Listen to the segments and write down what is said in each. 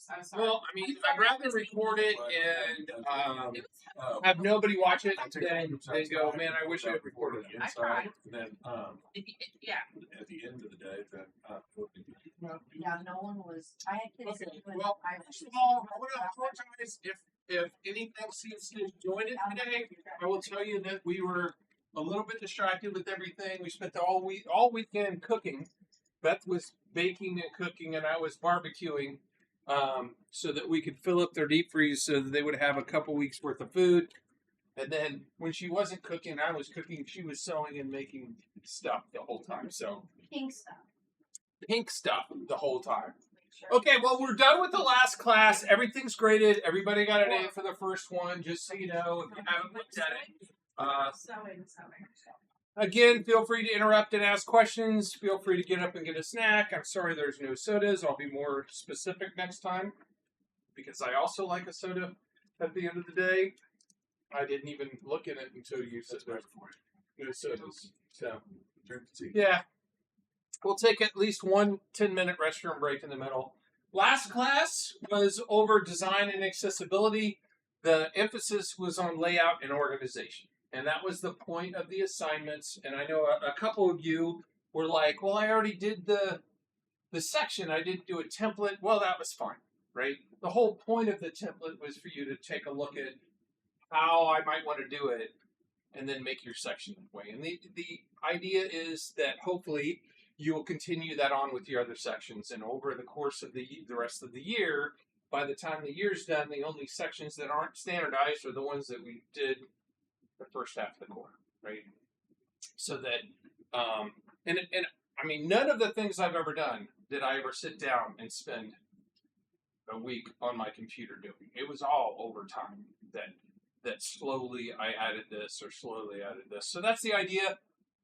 I'm sorry. Well, I mean, I'd rather record it and have nobody watch it than go, man, I wish I had recorded it. I tried. Then, Yeah. at the end of the day, then Yeah, no one was. I had kids. Okay, well, first of all, I want to apologize if anything seems to join it today. I will tell you that we were a little bit distracted with everything. We spent all weekend cooking. Beth was baking and cooking, and I was barbecuing, so that we could fill up their deep freeze so that they would have a couple weeks worth of food. And then when she wasn't cooking, I was cooking. She was sewing and making stuff the whole time. So Pink stuff. pink stuff the whole time. Okay, well, we're done with the last class. Everything's graded. Everybody got an A for the first one, just so you know, if you haven't looked at it. Sewing. Again, feel free to interrupt and ask questions. Feel free to get up and get a snack. I'm sorry there's no sodas. I'll be more specific next time, because I also like a soda at the end of the day. I didn't even look at it until you said there's no sodas. So, yeah. We'll take at least one 10-minute restroom break in the middle. Last class was over design and accessibility. The emphasis was on layout and organization. And that was the point of the assignments. And I know a couple of you were like, well, I already did the section. I didn't do a template. Well, that was fine, right? The whole point of the template was for you to take a look at how I might want to do it and then make your section that way. And the idea is that hopefully you will continue that on with your other sections. And over the course of the rest of the year, by the time the year's done, the only sections that aren't standardized are the ones that we did the first half of the quarter, right? So that, and I mean, none of the things I've ever done did I ever sit down and spend a week on my computer doing. It was all over time that slowly I added this or slowly added this. So that's the idea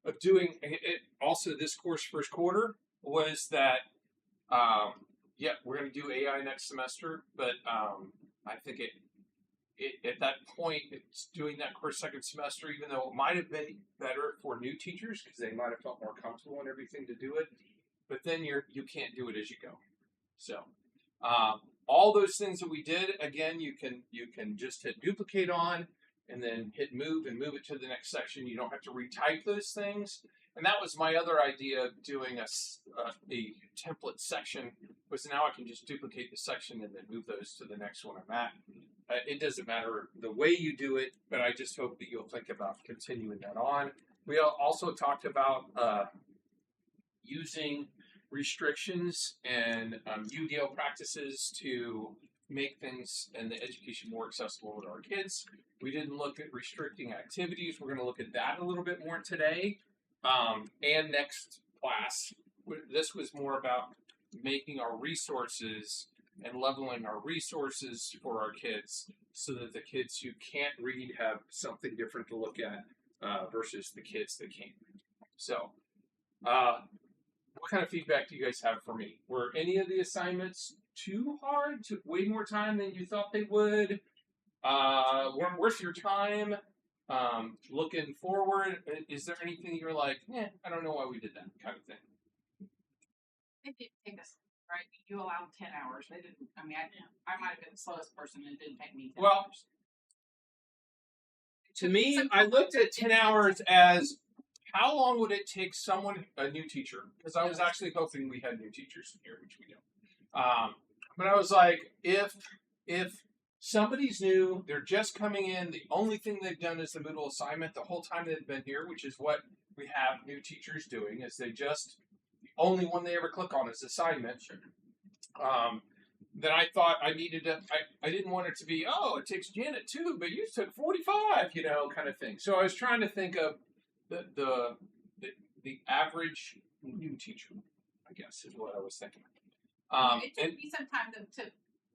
of doing it. Also, this course first quarter was that, yeah, we're going to do AI next semester, but I think at that point, it's doing that course second semester, even though it might have been better for new teachers because they might have felt more comfortable and everything to do it. But then you can't do it as you go. So all those things that we did, again, you can just hit duplicate on and then hit move and move it to the next section. You don't have to retype those things. And that was my other idea of doing a template section, was now I can just duplicate the section and then move those to the next one I'm at. It doesn't matter the way you do it, but I just hope that you'll think about continuing that on. We also talked about using restrictions and UDL practices to make things and the education more accessible to our kids. We didn't look at restricting activities. We're going to look at that a little bit more today and next class. This was more about making our resources and leveling our resources for our kids so that the kids who can't read have something different to look at versus the kids that can. So, what kind of feedback do you guys have for me? Were any of the assignments too hard? Took way more time than you thought they would? Weren't worth your time? Looking forward, is there anything you're like, I don't know why we did that kind of thing? It didn't take us, right? You allowed 10 hours. They didn't, I mean, I might have been the slowest person and it didn't take me 10 hours. To me, I looked at 10 hours as how long would it take someone, a new teacher? Because I was actually hoping we had new teachers in here, which we don't. But I was like, if somebody's new, they're just coming in, the only thing they've done is the Moodle assignment the whole time they've been here, which is what we have new teachers doing, is the only one they ever click on is assignment. Then I thought I needed to, I didn't want it to be, it takes Janet 2, but you took 45, kind of thing. So I was trying to think of the average new teacher, I guess, is what I was thinking. It took me some time to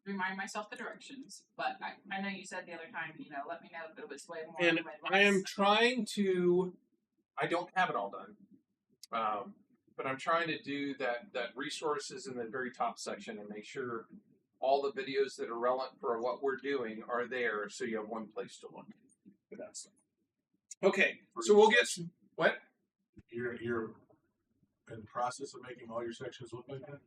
remind myself the directions, but I know you said the other time, let me know if it was way more. And I am trying to, I don't have it all done, but I'm trying to do that resources in the very top section and make sure all the videos that are relevant for what we're doing are there, so you have one place to look for that stuff. Okay, so we'll get some, what? You're in the process of making all your sections look like that?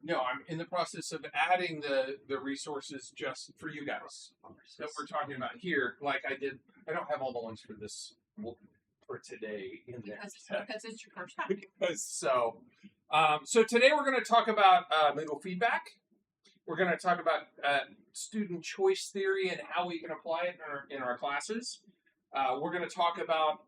No, I'm in the process of adding the resources just for you guys that we're talking about here. Like I did, I don't have all the ones for this for today in there. Because it's your first time. So today we're going to talk about Moodle feedback. We're going to talk about student choice theory and how we can apply it in our classes. We're going to talk about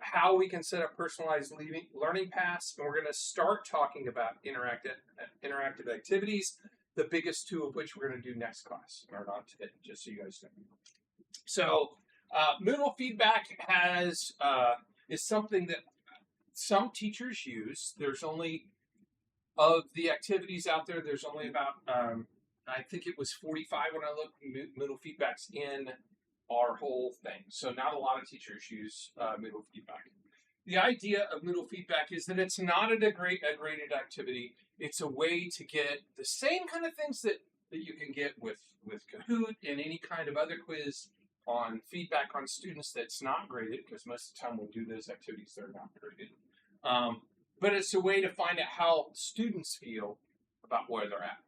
how we can set up personalized learning paths, and we're going to start talking about interactive activities, the biggest two of which we're going to do next class, or not today, just so you guys know. So Moodle feedback is something that some teachers use. There's only, of the activities out there, there's only about, I think it was 45 when I looked, Moodle feedbacks in our whole thing. So not a lot of teachers use Moodle feedback. The idea of Moodle feedback is that it's not a graded activity. It's a way to get the same kind of things that you can get with Kahoot and any kind of other quiz on feedback on students that's not graded, because most of the time we'll do those activities that are not graded. But it's a way to find out how students feel about where they're at.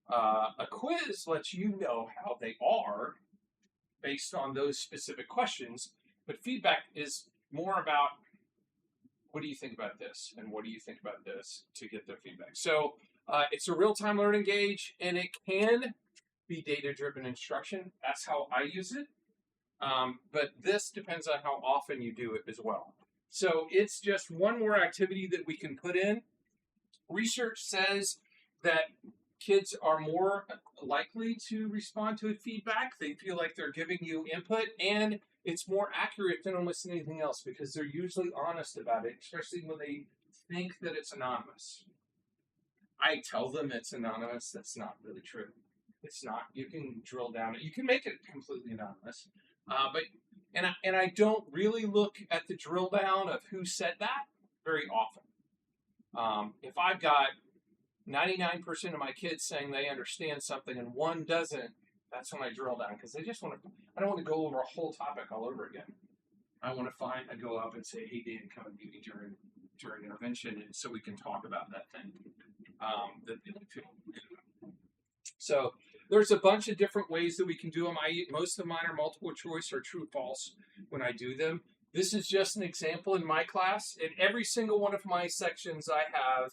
A quiz lets you know how they are based on those specific questions, but feedback is more about, what do you think about this, and what do you think about this, to get their feedback. So it's a real-time learning gauge, and it can be data-driven instruction. That's how I use it, but this depends on how often you do it as well. So it's just one more activity that we can put in. Research says that kids are more likely to respond to feedback. They feel like they're giving you input, and it's more accurate than almost anything else because they're usually honest about it, especially when they think that it's anonymous. I tell them it's anonymous. That's not really true. It's not. You can drill down. You can make it completely anonymous, and I don't really look at the drill down of who said that very often. If I've got 99% of my kids saying they understand something and one doesn't, that's when I drill down, because I don't want to go over a whole topic all over again. I want to go up and say, hey, Dan, come and meet me during intervention, and so we can talk about that thing. So there's a bunch of different ways that we can do them. Most of mine are multiple choice or true false when I do them. This is just an example in my class. In every single one of my sections I have,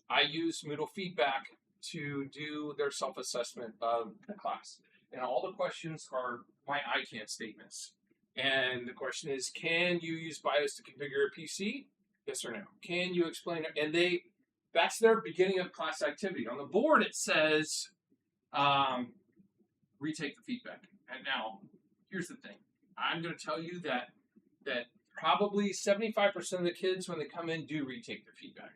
I use Moodle feedback to do their self-assessment of the class. And all the questions are my I can't statements. And the question is, can you use BIOS to configure a PC? Yes or no? Can you explain it? And that's their beginning of class activity. On the board it says, retake the feedback. And now, here's the thing. I'm going to tell you that probably 75% of the kids, when they come in, do retake the feedback.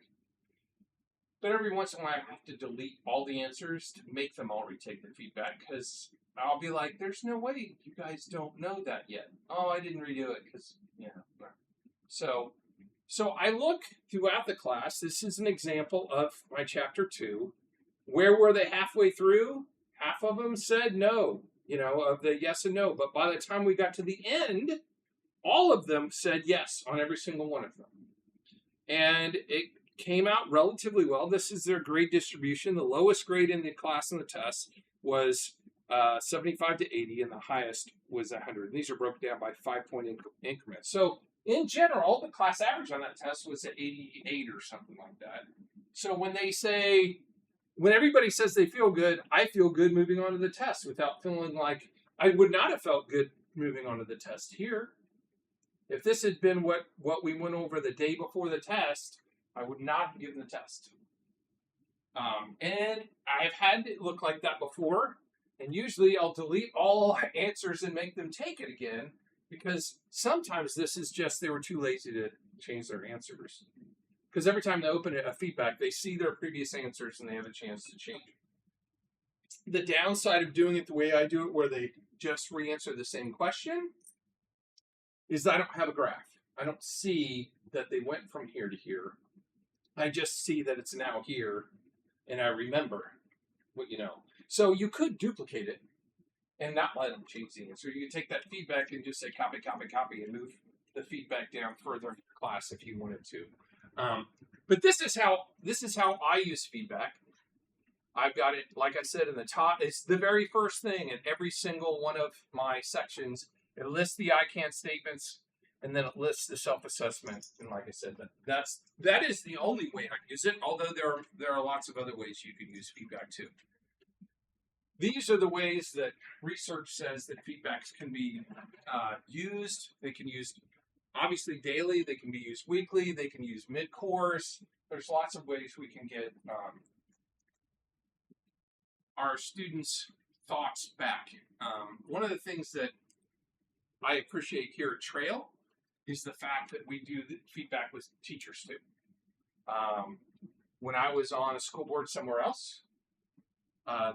But every once in a while, I have to delete all the answers to make them all retake the feedback, because I'll be like, there's no way you guys don't know that yet. Oh, I didn't redo it because, So I look throughout the class. This is an example of my chapter 2. Where were they halfway through? Half of them said no, of the yes and no. But by the time we got to the end, all of them said yes on every single one of them. And it came out relatively well. This is their grade distribution. The lowest grade in the class in the test was 75 to 80, and the highest was 100. And these are broken down by 5-point increments. So in general, the class average on that test was at 88 or something like that. So when everybody says they feel good, I feel good moving on to the test without feeling like I would not have felt good moving on to the test here. If this had been what we went over the day before the test, I would not have given the test. And I've had it look like that before, and usually I'll delete all answers and make them take it again, because sometimes this is just they were too lazy to change their answers. Because every time they open a feedback, they see their previous answers and they have a chance to change it. The downside of doing it the way I do it, where they just re-answer the same question, is I don't have a graph. I don't see that they went from here to here. I just see that it's now here, and I remember what you know. So you could duplicate it and not let them change the answer. You could take that feedback and just say copy, copy, copy, and move the feedback down further in your class if you wanted to. But this is how I use feedback. I've got it, like I said, in the top. It's the very first thing in every single one of my sections. It lists the I can statements, and then it lists the self-assessment. And like I said, that is the only way I use it. Although there are lots of other ways you can use feedback too. These are the ways that research says that feedbacks can be used. They can use obviously daily. They can be used weekly. They can use mid-course. There's lots of ways we can get our students' thoughts back. One of the things that I appreciate here at Trail is the fact that we do the feedback with teachers too. When I was on a school board somewhere else,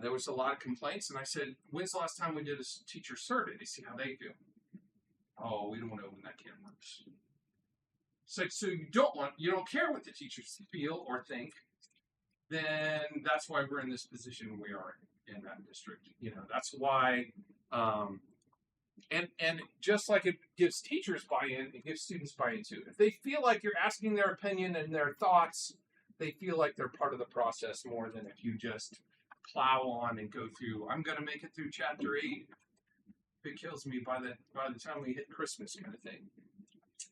there was a lot of complaints, and I said, "When's the last time we did a teacher survey to see how they feel?" "Oh, we don't want to open that can of worms." It's like, so you don't care what the teachers feel or think. Then that's why we're in this position we are in that district. That's why, and just like it gives teachers buy-in, it gives students buy-in too. If they feel like you're asking their opinion and their thoughts, they feel like they're part of the process more than if you just plow on and go through. I'm going to make it through chapter 8. If it kills me by the time we hit Christmas, kind of thing.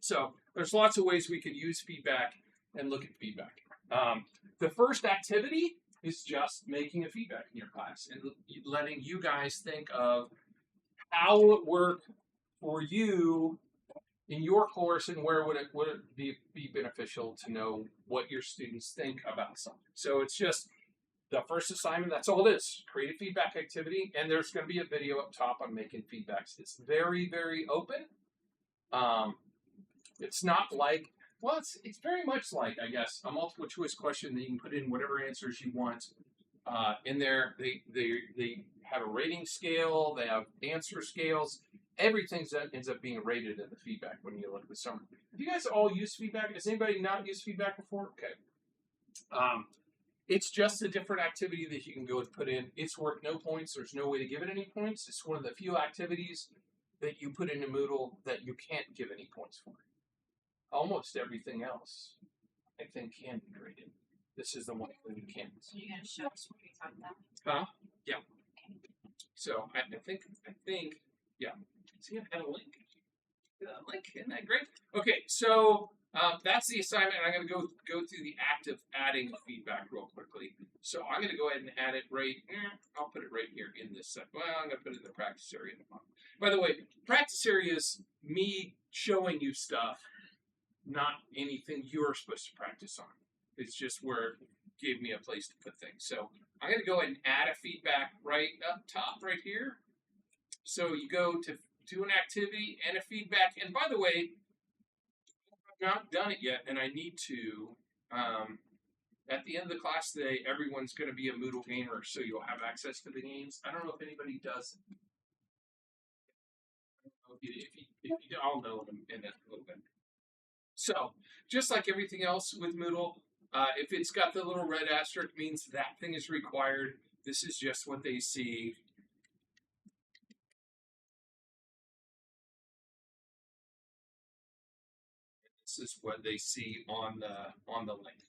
So there's lots of ways we can use feedback and look at feedback. The first activity is just making a feedback in your class and letting you guys think of how will it work for you in your course, and where would it be beneficial to know what your students think about something. So it's just the first assignment. That's all it is. Create a feedback activity, and there's going to be a video up top on making feedbacks. It's very, very open. It's not like, well, it's very much like, I guess, a multiple choice question that you can put in whatever answers you want. In there, they have a rating scale. They have answer scales. Everything that ends up being rated in the feedback when you look at the summary. Have you guys all used feedback? Has anybody not used feedback before? Okay. It's just a different activity that you can go and put in. It's worth no points. There's no way to give it any points. It's one of the few activities that you put into Moodle that you can't give any points for. Almost everything else, I think, can be graded. This is the one that you can't. So you're gonna show us what you're talking about? Huh? Yeah. So I think, yeah. See, I had a link. Isn't that great? Okay, so that's the assignment. And I'm going to go through the act of adding feedback real quickly. So I'm going to go ahead and add it right. I'll put it right here in this set. Well, I'm going to put it in the practice area. By the way, practice area is me showing you stuff, not anything you're supposed to practice on. It's just where it gave me a place to put things. So I'm going to go ahead and add a feedback right up top right here. So you go to do an activity and a feedback. And by the way, I've not done it yet, and I need to. At the end of the class today, everyone's going to be a Moodle gamer, so you'll have access to the games. I don't know if anybody does. If you do, I'll know in a little bit. So, just like everything else with Moodle, if it's got the little red asterisk, means that thing is required. This is just what they see. This is what they see on the link.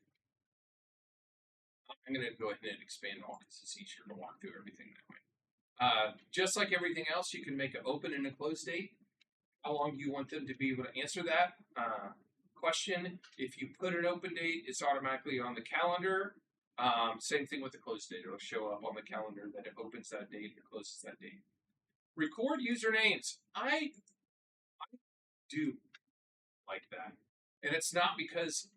I'm going to go ahead and expand all because it's easier to walk through everything that way. Just like everything else, you can make an open and a close date. How long do you want them to be able to answer that question? If you put an open date, it's automatically on the calendar. Same thing with the close date. It'll show up on the calendar that it opens that date or closes that date. Record usernames. I do like that. And it's not because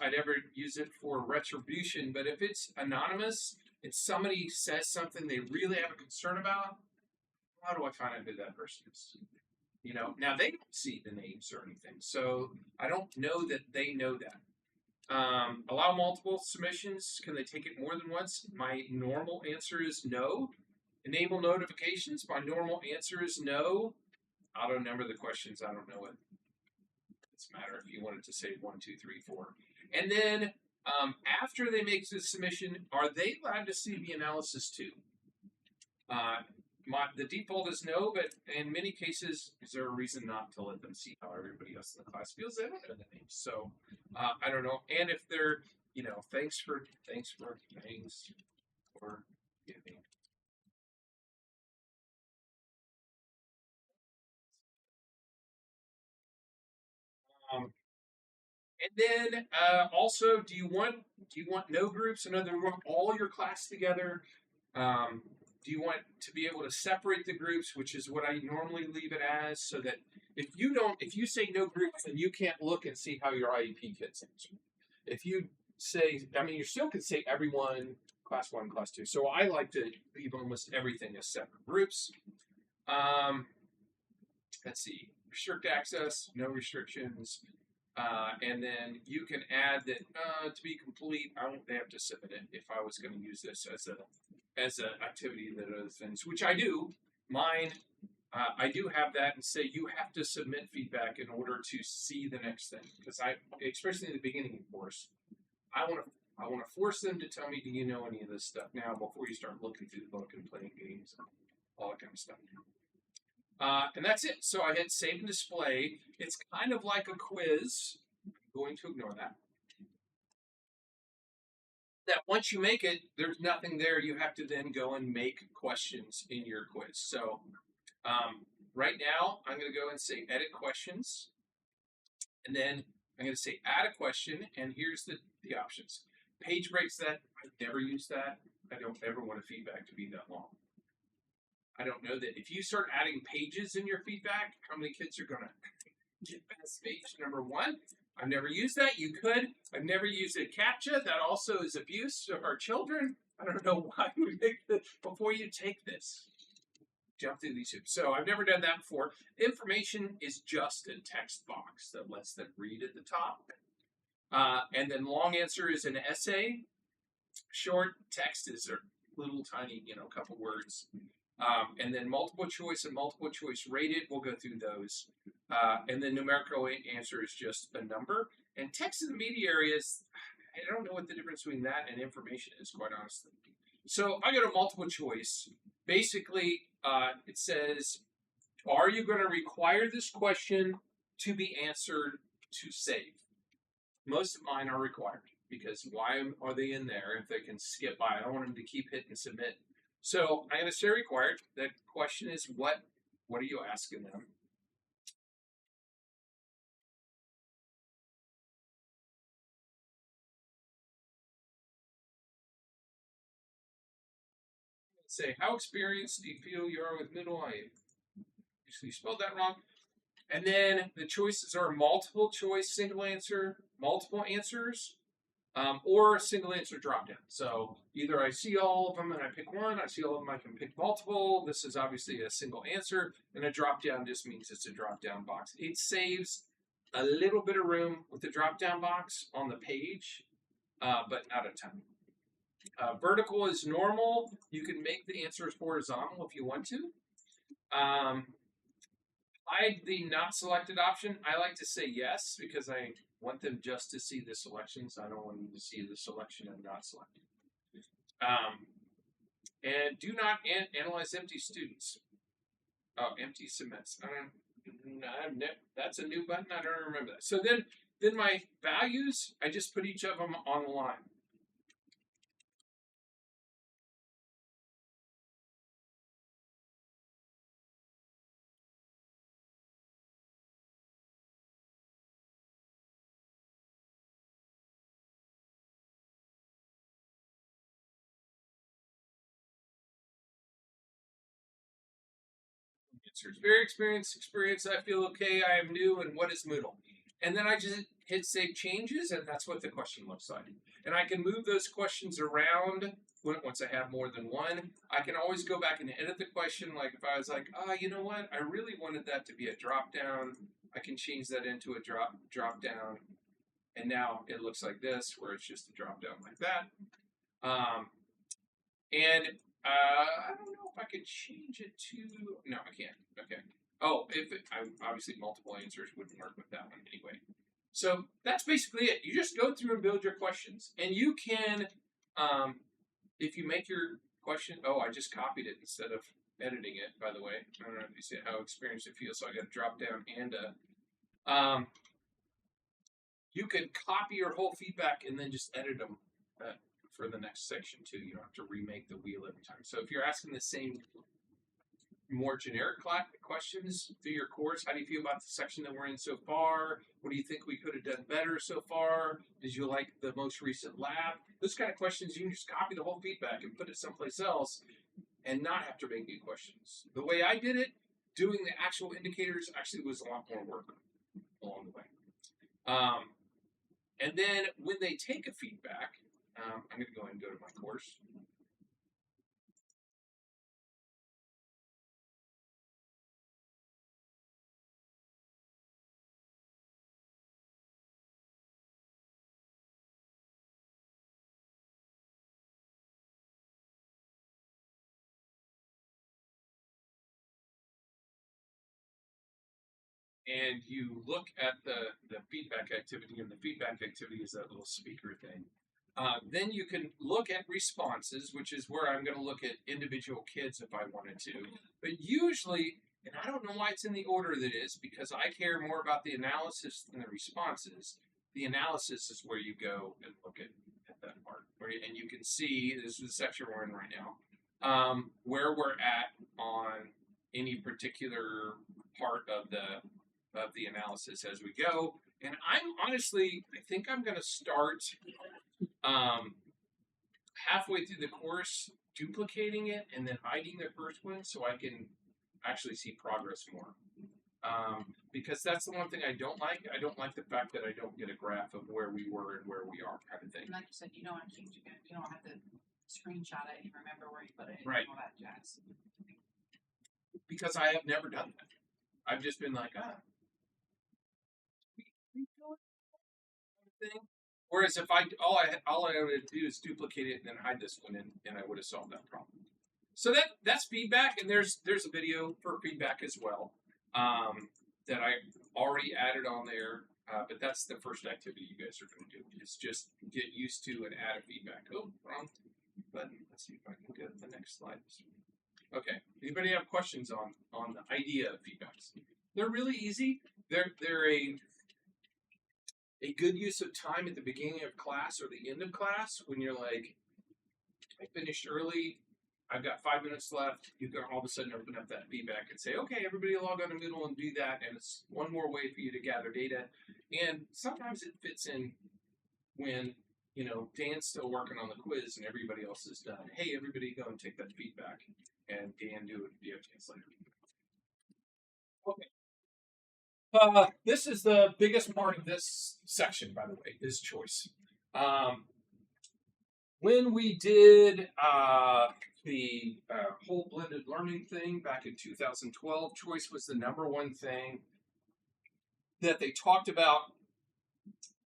I'd ever use it for retribution, but if it's anonymous and somebody says something they really have a concern about, how do I find out who that person is? Now they don't see the names or anything, so I don't know that they know that. Allow multiple submissions. Can they take it more than once? My normal answer is no. Enable notifications. My normal answer is no. Auto number the questions. I don't know it. It doesn't matter if you wanted to say 1, 2, 3, 4. And then after they make the submission, are they allowed to see the analysis too? the default is no, but in many cases, is there a reason not to let them see how everybody else in the class feels? They don't know the names, so I don't know. And if they're, thanks for giving. And then also, do you want no groups? In other words, you want all your class together? Do you want to be able to separate the groups, which is what I normally leave it as, so that if you say no groups, then you can't look and see how your IEP kids answer. If you say, you still can say everyone, class 1, class 2. So I like to leave almost everything as separate groups. Let's see, restrict access, no restrictions. And then you can add that to be complete, I won't have to submit it if I was going to use this as an activity that other things, which I do. Mine, I do have that and say you have to submit feedback in order to see the next thing, because especially in the beginning course, I want to force them to tell me, do you know any of this stuff now before you start looking through the book and playing games and all that kind of stuff. And that's it. So I hit save and display. It's kind of like a quiz. I'm going to ignore that. That once you make it, there's nothing there. You have to then go and make questions in your quiz. So right now, I'm going to go and say edit questions. And then I'm going to say add a question. And here's the options. Page breaks that. I've never used that. I don't ever want a feedback to be that long. I don't know that if you start adding pages in your feedback, how many kids are going to get past page number 1? I've never used that. You could. I've never used a CAPTCHA. That also is abuse of our children. I don't know why we make this. Before you take this, jump through these hoops. So I've never done that before. Information is just a text box that lets them read at the top. And then long answer is an essay. Short text is a little tiny, couple words. And then multiple choice and multiple choice rated, we'll go through those. And then numerical answer is just a number. And text intermediary is, I don't know what the difference between that and information is, quite honestly. So if I go to multiple choice, basically it says, are you going to require this question to be answered to save? Most of mine are required, because why are they in there if they can skip by? I don't want them to keep hitting submit. So I'm going to say required. The question is, what are you asking them? Say, how experienced do you feel you are with Moodle? I usually spelled that wrong. And then the choices are multiple choice, single answer, multiple answers, or single answer drop down. So either I see all of them and I pick one, I see all of them, I can pick multiple. This is obviously a single answer, and a drop down just means it's a drop down box. It saves a little bit of room with the drop down box on the page, but not a ton. Vertical is normal. You can make the answers horizontal if you want to. Hide the not selected option. I like to say yes, because I want them just to see the selections. I don't want them to see the selection and not selected. And do not analyze empty students. Oh, empty submits. That's a new button. I don't remember that. So then my values, I just put each of them on the line. Answers. Very experienced experience. I feel okay. I am new. And what is Moodle? And then I just hit save changes, and that's what the question looks like. And I can move those questions around once I have more than one. I can always go back and edit the question. Like if I was like, you know what? I really wanted that to be a drop down. I can change that into a drop down. And now it looks like this, where it's just a drop down like that. I don't know if I could change it to. No, I can't. Okay. Oh, obviously multiple answers wouldn't work with that one anyway. So that's basically it. You just go through and build your questions, and you can, if you make your question. Oh, I just copied it instead of editing it, by the way. I don't know if you see how experienced it feels, so I got to drop down and you can copy your whole feedback and then just edit them for the next section too. You don't have to remake the wheel every time. So if you're asking the same more generic questions through your course, how do you feel about the section that we're in so far? What do you think we could have done better so far? Did you like the most recent lab? Those kind of questions, you can just copy the whole feedback and put it someplace else and not have to make new questions. The way I did it, doing the actual indicators actually was a lot more work along the way. And then when they take a feedback, I'm going to go ahead and go to my course. And you look at the feedback activity, and the feedback activity is that little speaker thing. Then you can look at responses, which is where I'm going to look at individual kids if I wanted to. But usually, and I don't know why it's in the order that it is, because I care more about the analysis than the responses. The analysis is where you go and look at that part. And you can see, this is the section we're in right now, where we're at on any particular part of the analysis as we go. And I think I'm going to start halfway through the course duplicating it and then hiding the first one so I can actually see progress more. Because that's the one thing I don't like. I don't like the fact that I don't get a graph of where we were and where we are, kind of thing. And like you said, you don't have to change it. You don't have to screenshot it and remember where you put it Right. and all that jazz. Because I have never done that. I've just been like, thing. Whereas if all I would do is duplicate it and then hide this one, and I would have solved that problem. So that's feedback, and there's a video for feedback as well that I already added on there. But that's the first activity you guys are going to do. Is just get used to and add a feedback. Oh, wrong button. Let's see if I can go to the next slide. Okay. Anybody have questions on the idea of feedbacks? They're really easy. They're a good use of time at the beginning of class or the end of class when you're like, I finished early, I've got 5 minutes left. You can all of a sudden open up that feedback and say, okay, everybody log on to Moodle and do that. And it's one more way for you to gather data. And sometimes it fits in when, Dan's still working on the quiz and everybody else is done. Hey, everybody go and take that feedback. And Dan, do it if you have a chance later. Okay. This is the biggest part of this section, by the way, is choice. When we did the whole blended learning thing back in 2012, choice was the number one thing that they talked about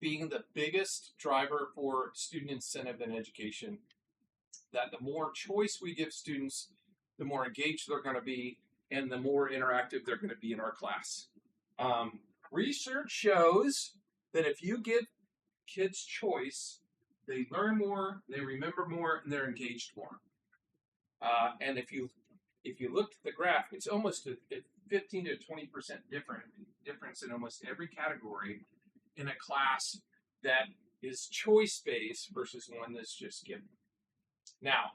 being the biggest driver for student incentive in education. That the more choice we give students, the more engaged they're going to be, and the more interactive they're going to be in our class. Research shows that if you give kids choice, they learn more, they remember more, and they're engaged more. And if you look at the graph, it's almost a 15 to 20% difference in almost every category in a class that is choice-based versus one that's just given. Now,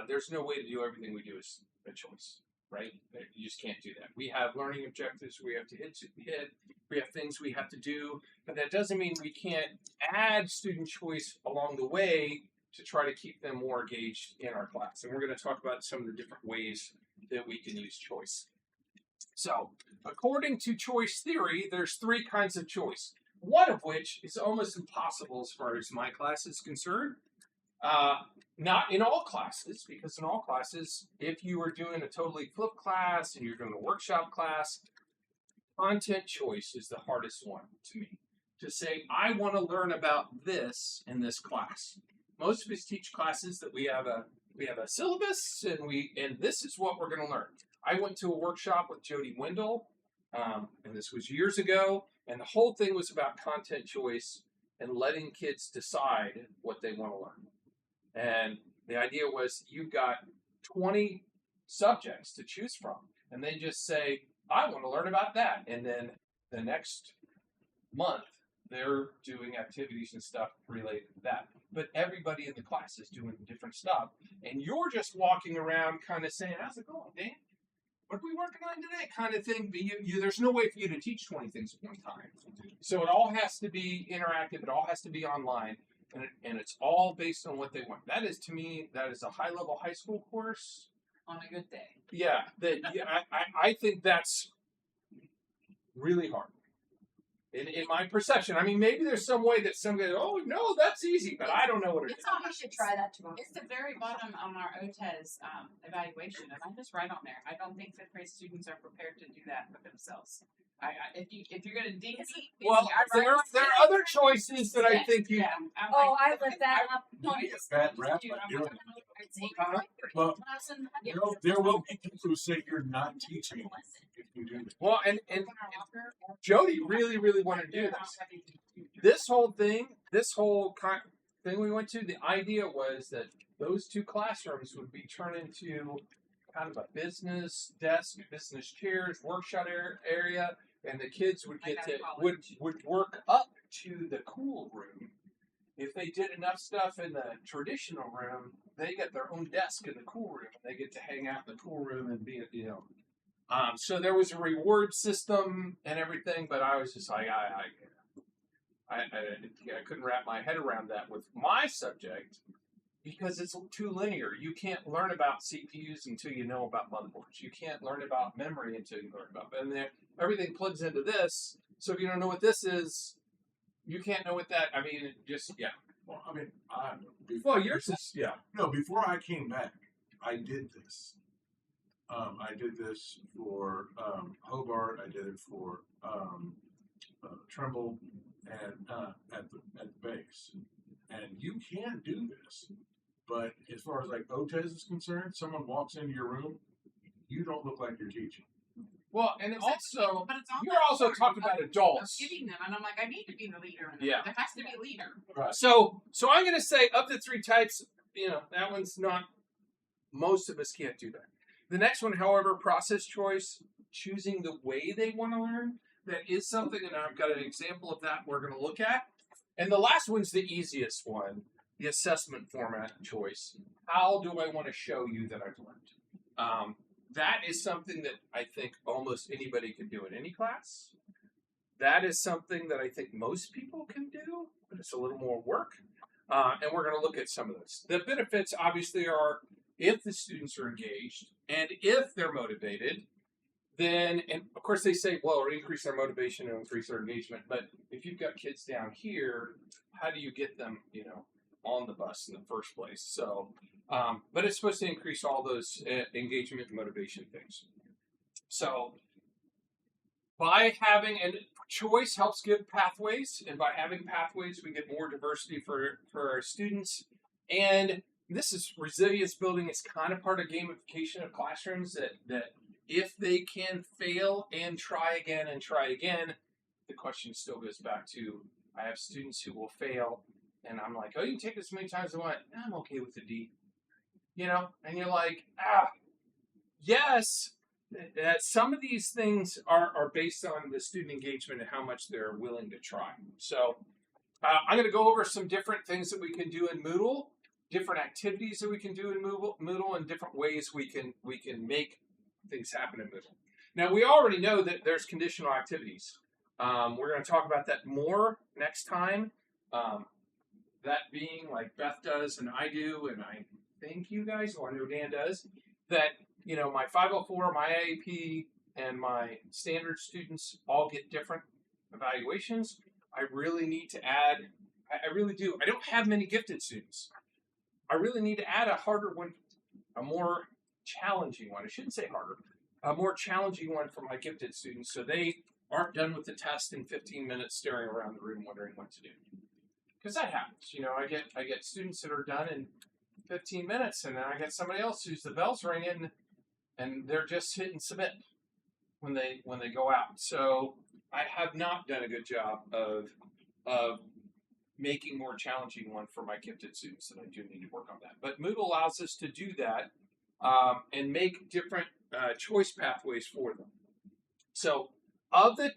there's no way to do everything we do as a choice. Right? You just can't do that. We have learning objectives we have to hit. We have things we have to do, but that doesn't mean we can't add student choice along the way to try to keep them more engaged in our class. And we're going to talk about some of the different ways that we can use choice. So, according to choice theory, there's 3 kinds of choice, one of which is almost impossible as far as my class is concerned. Not in all classes, because in all classes, if you are doing a totally flipped class and you're doing a workshop class, content choice is the hardest one to me. To say, I want to learn about this in this class. Most of us teach classes that we have a syllabus and this is what we're going to learn. I went to a workshop with Jody Wendell, and this was years ago, and the whole thing was about content choice and letting kids decide what they want to learn. And the idea was you've got 20 subjects to choose from, and they just say, I want to learn about that. And then the next month, they're doing activities and stuff related to that. But everybody in the class is doing different stuff, and you're just walking around kind of saying, how's it going, Dan? What are we working on today? Kind of thing. But there's no way for you to teach 20 things at one time. So it all has to be interactive. It all has to be online. And it's all based on what they want. That is, to me, that is a high-level high school course. On a good day. Yeah, I think that's really hard. In my perception. I mean, maybe there's some way that somebody, oh, no, that's easy, but I don't know what it is. It's you should try that tomorrow. It's the very bottom on our OTES evaluation, and I just write on there. I don't think fifth grade students are prepared to do that for themselves. If you're gonna dig deep, Well, there are other choices that I think you. Yeah, I lift that up. You get a bad rap by doing that. Well, there will be people who say you're not teaching if you do that. Well, and Jody really, really wanted to do this. This whole thing we went to, the idea was that those two classrooms would be turned into kind of a business desk, business chairs, workshop area, and the kids would get to would work up to the cool room. If they did enough stuff in the traditional room, they get their own desk in the cool room. They get to hang out in the cool room and be, so there was a reward system and everything, but I was just like, I couldn't wrap my head around that with my subject because it's too linear. You can't learn about CPUs until you know about motherboards. You can't learn about memory until you learn about, and then everything plugs into this. So if you don't know what this is, you can't know what that. I mean, Well, I mean, yours is No, before I came back, I did this. I did this for Hobart. I did it for Trimble, and at the base. And you can do this, but as far as like OTES is concerned, someone walks into your room, you don't look like you're teaching. Well, and also, but it's all you're also talking about adults. I'm giving them, and I'm like, I need to be the leader. Yeah. There has to be a leader. Right. So I'm going to say of the three types, that one's not. Most of us can't do that. The next one, however, process choice, choosing the way they want to learn, that is something, and I've got an example of that we're going to look at. And the last one's the easiest one, the assessment format choice. How do I want to show you that I've learned? That is something that I think almost anybody can do in any class. That is something that I think most people can do, but it's a little more work. And we're going to look at some of those. The benefits, obviously, are if the students are engaged and if they're motivated, then, and of course they say, well, increase their motivation and increase their engagement. But if you've got kids down here, how do you get them, on the bus in the first place? So, but it's supposed to increase all those engagement and motivation things. So by having, and choice helps give pathways, and by having pathways, we get more diversity for our students. And this is resilience building. It's kind of part of gamification of classrooms that if they can fail and try again, the question still goes back to, I have students who will fail, and I'm like, oh, you can take this as many times as I want. I'm okay with the D. And you're like, yes, some of these things are based on the student engagement and how much they're willing to try. So I'm going to go over some different things that we can do in Moodle, different activities that we can do in Moodle, and different ways we can make things happen in Moodle. Now, we already know that there's conditional activities. We're going to talk about that more next time. That being like Beth does and I do, and I think you guys, or I know Dan does, that, my 504, my IAP, and my standard students all get different evaluations. I really need to add, I really do. I don't have many gifted students. I really need to add a harder one, a more challenging one. I shouldn't say harder, a more challenging one for my gifted students, so they aren't done with the test in 15 minutes staring around the room wondering what to do. Because that happens. I get students that are done in 15 minutes, and then I get somebody else who's the bell's ringing, and they're just hitting submit when they go out. So I have not done a good job of making more challenging one for my gifted students, and I do need to work on that. But Moodle allows us to do that and make different choice pathways for them. So, of the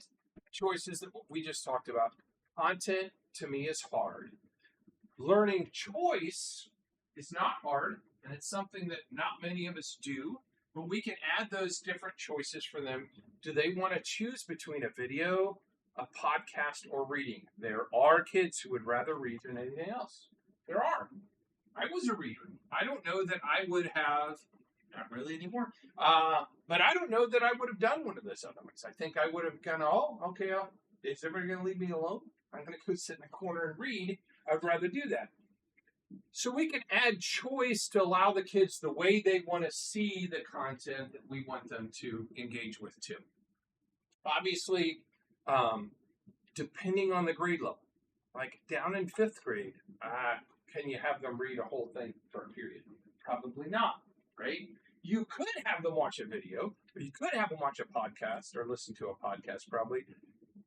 choices that we just talked about, content to me is hard. Learning choice is not hard, and it's something that not many of us do, but we can add those different choices for them. Do they want to choose between a video, a podcast, or reading? There are kids who would rather read than anything else. There are. I was a reader. I don't know that I would have, not really anymore, but I don't know that I would have done one of those other ones. I think I would have gone, is everybody going to leave me alone? I'm going to go sit in a corner and read. I'd rather do that. So we can add choice to allow the kids the way they want to see the content that we want them to engage with too. Obviously, depending on the grade level, like down in 5th grade, can you have them read a whole thing for a period? Probably not, right? You could have them watch a video, or you could have them watch a podcast or listen to a podcast probably.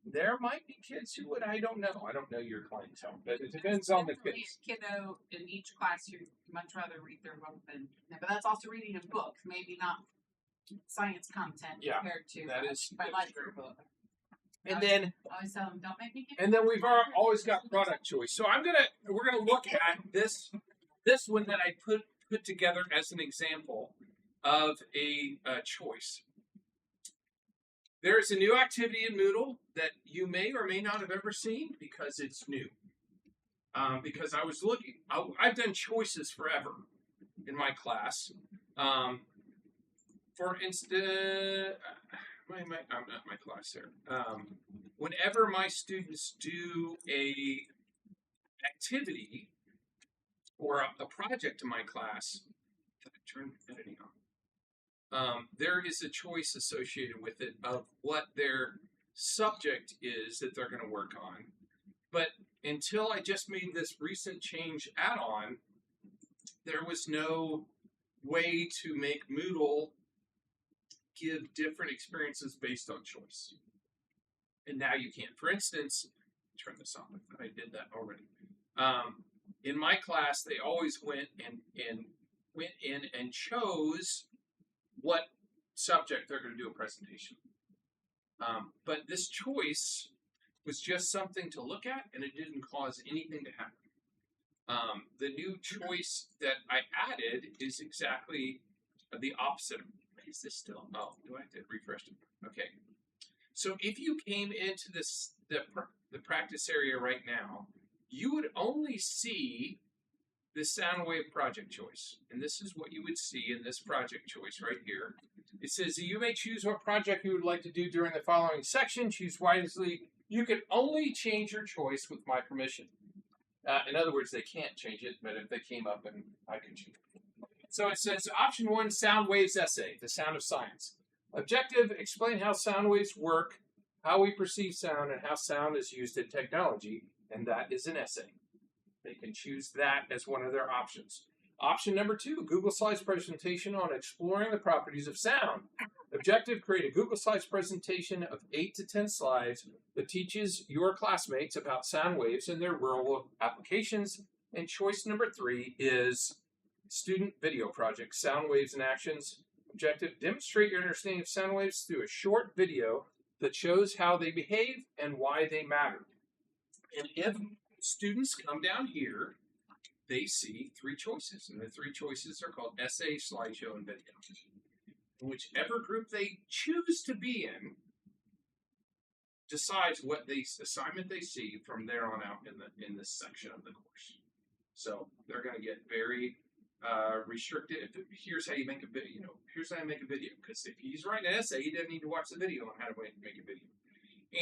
There might be kids who would, I don't know your clientele, but it depends on the Definitely kids. a kiddo in each class who'd much rather read their book than, but that's also reading a book, maybe not science content Yeah, compared to that is my library book. And then Always tell them, don't make me get. And then we've always got product choice. So we're gonna look at this one that I put together as an example of a choice. There is a new activity in Moodle that you may or may not have ever seen because it's new. Because I was looking, I've done choices forever in my class. For instance, I'm not my class there. Whenever my students do a activity or a project in my class, turn editing on. There is a choice associated with it of what their subject is that they're going to work on. But until I just made this recent change add-on, there was no way to make Moodle give different experiences based on choice. And now you can. For instance, turn this on. I thought I did that already. In my class, they always went in and chose what subject they're going to do a presentation. But this choice was just something to look at, and it didn't cause anything to happen. The new choice that I added is exactly the opposite. Is this still? Oh, do I have to refresh it? Okay. So if you came into the practice area right now, you would only see the sound wave project choice. And this is what you would see in this project choice right here. It says you may choose what project you would like to do during the following section. Choose wisely. You can only change your choice with my permission. In other words, they can't change it, but if they came up and I could change it. So it says option 1, sound waves essay, the sound of science. Objective, explain how sound waves work, how we perceive sound, and how sound is used in technology. And that is an essay. They can choose that as one of their options. Option number 2, Google Slides presentation on exploring the properties of sound. Objective, create a Google Slides presentation of 8 to 10 slides that teaches your classmates about sound waves and their real-world applications. And choice number 3 is student video project, sound waves and actions. Objective, demonstrate your understanding of sound waves through a short video that shows how they behave and why they matter. And if students come down here, they see 3 choices, and the 3 choices are called essay, slideshow, and video. And whichever group they choose to be in decides what assignment they see from there on out in this section of the course. So they're going to get very restricted. Here's how you make a video. Here's how you make a video. Because if he's writing an essay, he doesn't need to watch the video on how to make a video.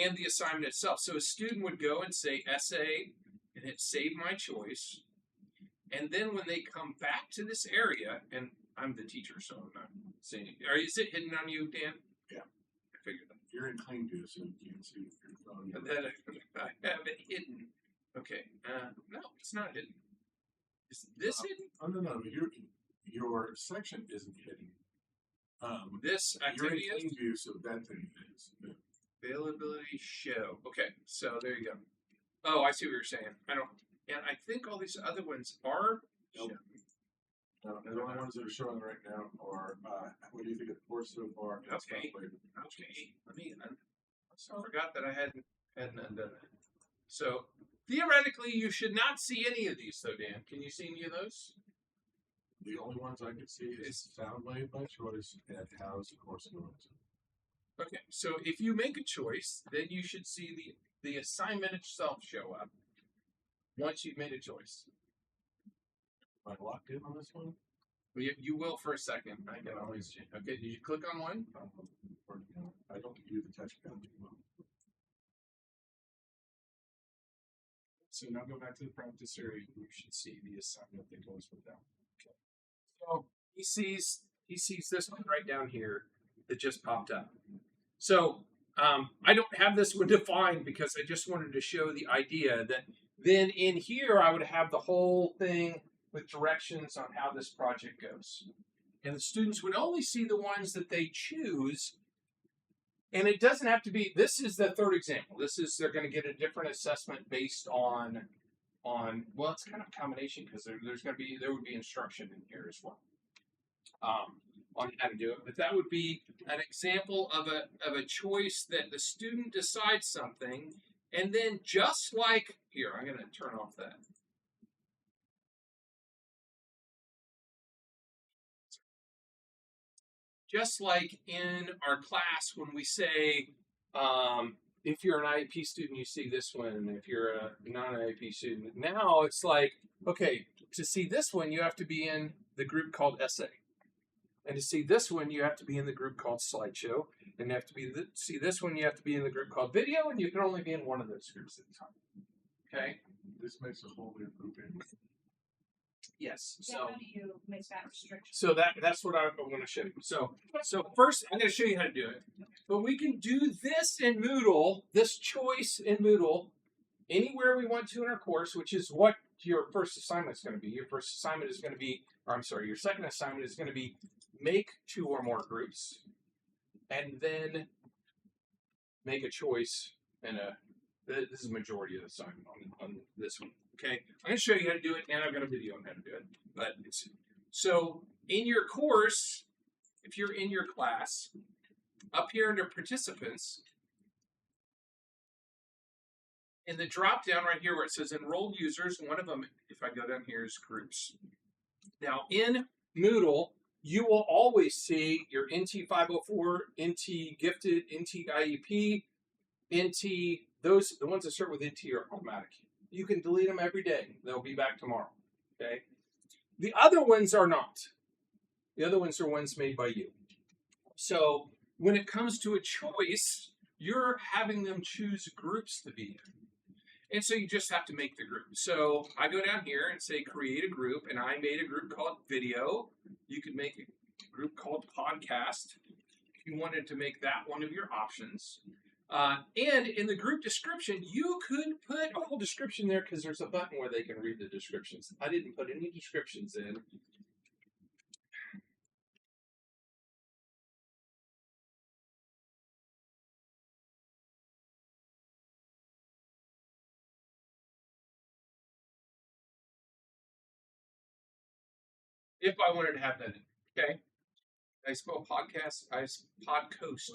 And the assignment itself. So a student would go and say essay, and hit save my choice. And then when they come back to this area, and I'm the teacher, so I'm not saying it. Is it hidden on you, Dan? Yeah. I figured that. You're in clean view, so you can't see your phone. But then I have it hidden. Okay. No, it's not hidden. Is this hidden? Oh, no. Your section isn't hidden. This You're in activity is clean view, so that thing is. Yeah. availability show. Okay, so there you go. Oh, I see what you're saying. And I think all these other ones are. Nope. No, the only ones that are showing right now are, what do you think of the course so far? It's Okay. not played. Okay, I forgot that I hadn't undone that. So theoretically, you should not see any of these, though, Dan. Can you see any of those? The only ones I can see is sound wave by choice and how's the course going. Okay, so if you make a choice, then you should see the assignment itself show up once you've made a choice. Am I locked in on this one? Well, you will for a second. I can always change. Okay, did you click on one? I don't do the touch pad. So now go back to the practice area. You should see the assignment that goes with that. Okay. So he sees this one right down here that just popped up. So I don't have this one defined because I just wanted to show the idea that then in here I would have the whole thing with directions on how this project goes. And the students would only see the ones that they choose. And it doesn't have to be, this is the third example. They're going to get a different assessment based on well, it's kind of a combination because there would be instruction in here as well. On how to do it, but that would be an example of a choice that the student decides something, and then just like here, I'm going to turn off that. Just like in our class when we say, if you're an IEP student, you see this one, and if you're a non-IEP student, now it's like, okay, to see this one, you have to be in the group called essay. And to see this one, you have to be in the group called slideshow. And see this one, you have to be in the group called video, and you can only be in one of those groups at a time. Okay? This makes a whole new grouping. Yes. So So how do you make that restriction? so that's what I'm going to show you. So first, I'm going to show you how to do it. But we can do this in Moodle, this choice in Moodle, anywhere we want to in our course, which is what your first assignment is going to be. Your first assignment is going to be, your second assignment is going to be make 2 or more groups, and then make a choice. And this is the majority of the assignment on this one. Okay, I'm going to show you how to do it, and I've got a video on how to do it. But so in your course, if you're in your class, up here under participants, in the drop down right here where it says enrolled users, one of them, if I go down here, is groups. Now in Moodle, you will always see your NT 504, NT gifted, NT IEP, NT, the ones that start with NT are automatic. You can delete them every day. They'll be back tomorrow. Okay. The other ones are not. The other ones are ones made by you. So when it comes to a choice, you're having them choose groups to be in. And so you just have to make the group. So I go down here and say create a group, and I made a group called video. You could make a group called podcast if you wanted to make that one of your options. And in the group description, you could put a whole description there because there's a button where they can read the descriptions. I didn't put any descriptions in. If I wanted to have that in, okay? I spell podcast, I podcoast.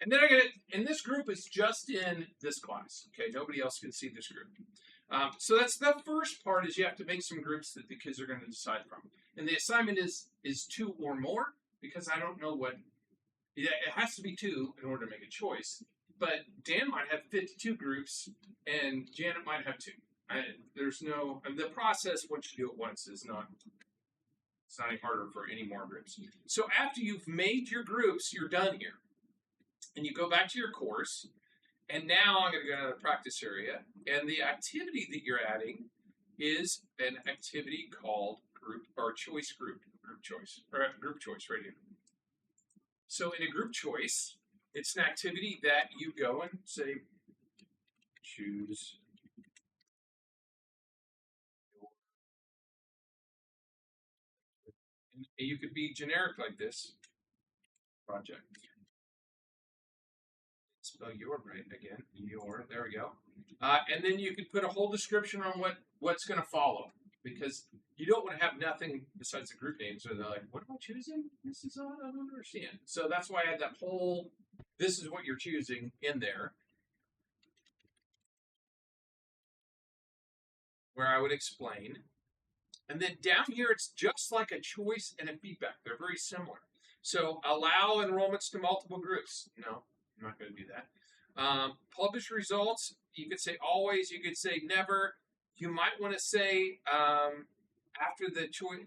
And then I get it, and this group is just in this class. Okay, nobody else can see this group. So that's the first part is you have to make some groups that the kids are going to decide from. And the assignment is 2 or more because I don't know what, it has to be 2 in order to make a choice. But Dan might have 52 groups and Janet might have 2. The process once you do it once is not, it's not any harder for any more groups. So after you've made your groups, you're done here. And you go back to your course, and now I'm going to go to the practice area, and the activity that you're adding is an activity called group choice right here. So in a group choice, it's an activity that you go and say, choose. And you could be generic like this project. spell your right again. Your. There we go. And then you could put a whole description on what's going to follow, because you don't want to have nothing besides the group name. So they're like, what am I choosing? This is I don't understand. So that's why I had that whole, this is what you're choosing in there, where I would explain. And then down here, it's just like a choice and a feedback. They're very similar. So allow enrollments to multiple groups. No, I'm not going to do that. Publish results. You could say always. You could say never. You might want to say after the choice.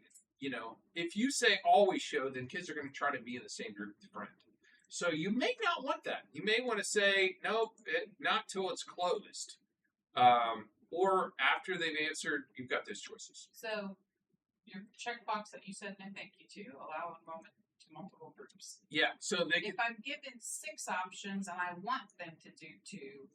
If you say always show, then kids are going to try to be in the same group with a friend. So you may not want that. You may want to say nope, not till it's closed. Or after they've answered, you've got those choices. So your checkbox that you said no thank you to, allow enrollment to multiple groups. Yeah. So they If I'm given 6 options and I want them to do 2,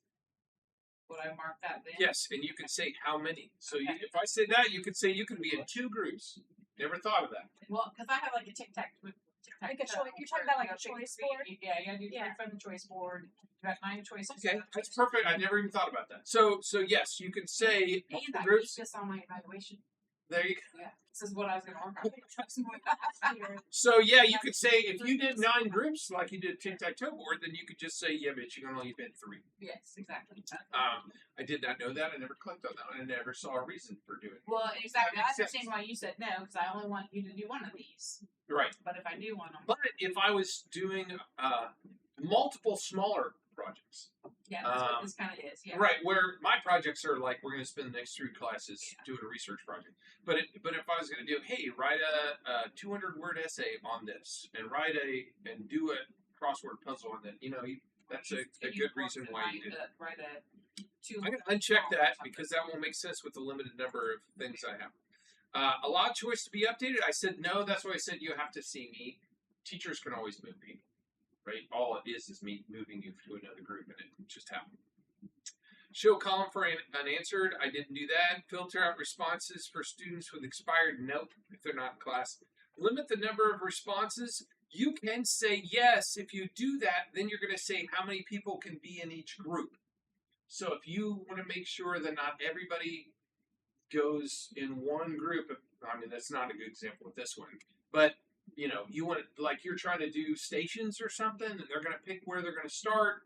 would I mark that then? yes, and you can say how many. So Okay. if I say that, you could say you can be in 2 groups. Never thought of that. Well, because I have like a tic-tac-toe. Like a choice- you're talking about like a choice board? Yeah, you gotta do 3 Yeah. from the choice board. You got 9 choices. Okay, that's perfect. I never even thought about that. So yes, you can say And multiple I groups. use this on my evaluation. There you go. Yeah, this is what I was going to work on. So yeah, you could say if you did 9 groups like you did tic-tac-toe board, then you could just say yeah, but you can only fit 3. Yes, exactly. I did not know that. I never clicked on that. I never saw a reason for doing it. Well, exactly. That I makes sense. understand why you said no, because I only want you to do one of these. Right. But if I do one of them, But if I was doing multiple smaller projects, yeah, that's what this kind of is. Yeah. right, where my projects are like we're going to spend the next 3 classes doing a research project. But if I was going to do, hey, write a 200-word essay on this and do a crossword puzzle on that, that's a good reason why you did it. Write a 2. I can uncheck that because that won't make sense with the limited number of things I have. Allow choice to be updated. I said no. That's why I said you have to see me. Teachers can always move people, right? All it is me moving you to another group, and it just happened. Show column for unanswered. I didn't do that. Filter out responses for students with expired. Nope, if they're not in class. Limit the number of responses. You can say yes. If you do that, then you're going to say how many people can be in each group. So if you want to make sure that not everybody goes in one group, I mean, that's not a good example with this one, but you want to, like you're trying to do stations or something, and they're going to pick where they're going to start.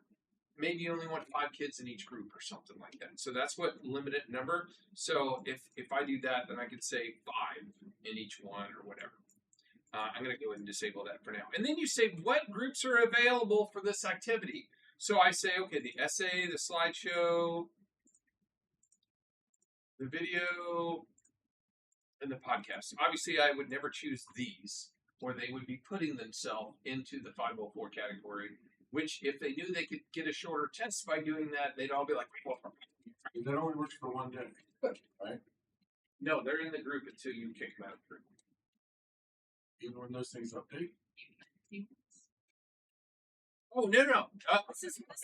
Maybe you only want 5 kids in each group or something like that. So that's what limited number. So if I do that, then I could say 5 in each one or whatever. I'm going to go ahead and disable that for now. And then you say what groups are available for this activity. So I say, okay, the essay, the slideshow, the video, and the podcast. Obviously, I would never choose these, or they would be putting themselves into the 504 category, which if they knew they could get a shorter test by doing that, they'd all be like, well, That only works for one day, right? no, they're in the group until you kick them out of the group. Even when those things update. Oh, no.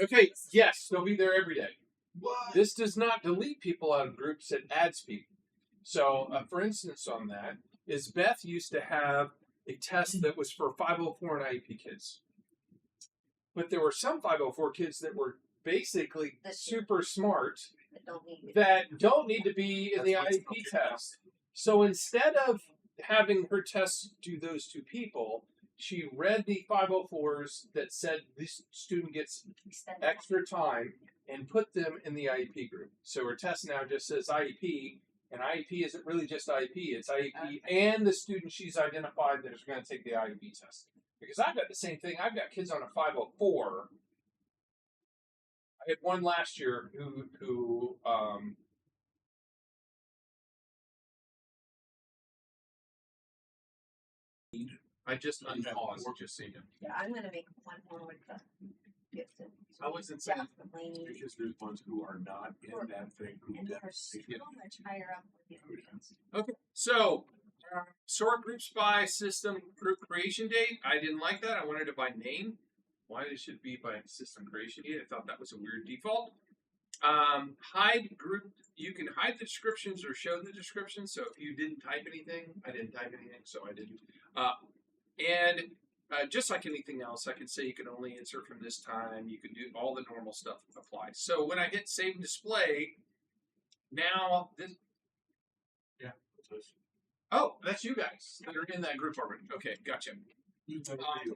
Okay, yes, they'll be there every day. What? This does not delete people out of groups, it adds people. So, for instance, on that, is Beth used to have a test that was for 504 and IEP kids. But there were some 504 kids that were basically super smart that don't need to be in the IEP test. So instead of having her test do those 2 people, she read the 504s that said this student gets extra time and put them in the IEP group. So her test now just says IEP, and IEP isn't really just IEP, it's IEP and the student she's identified that is going to take the IEP test. Because I've got the same thing. I've got kids on a 504. I had one last year who I just unpaused and just seen him. Yeah, I'm gonna make one more with the gifted. I wasn't saying Definitely. Because there's ones who are not in that thing who And they're definitely so much higher up with the audience. Okay, so sort groups by system group creation date. I didn't like that. I wanted it by name. Why it should be by system creation date? I thought that was a weird default. Hide group. You can hide the descriptions or show the descriptions. So if you didn't type anything, I didn't type anything, so I didn't. And just like anything else, I can say you can only answer from this time. You can do all the normal stuff applies. So when I hit save and display, now this. Yeah. Oh, that's you guys that are in that group already. Okay, gotcha. Who's that video?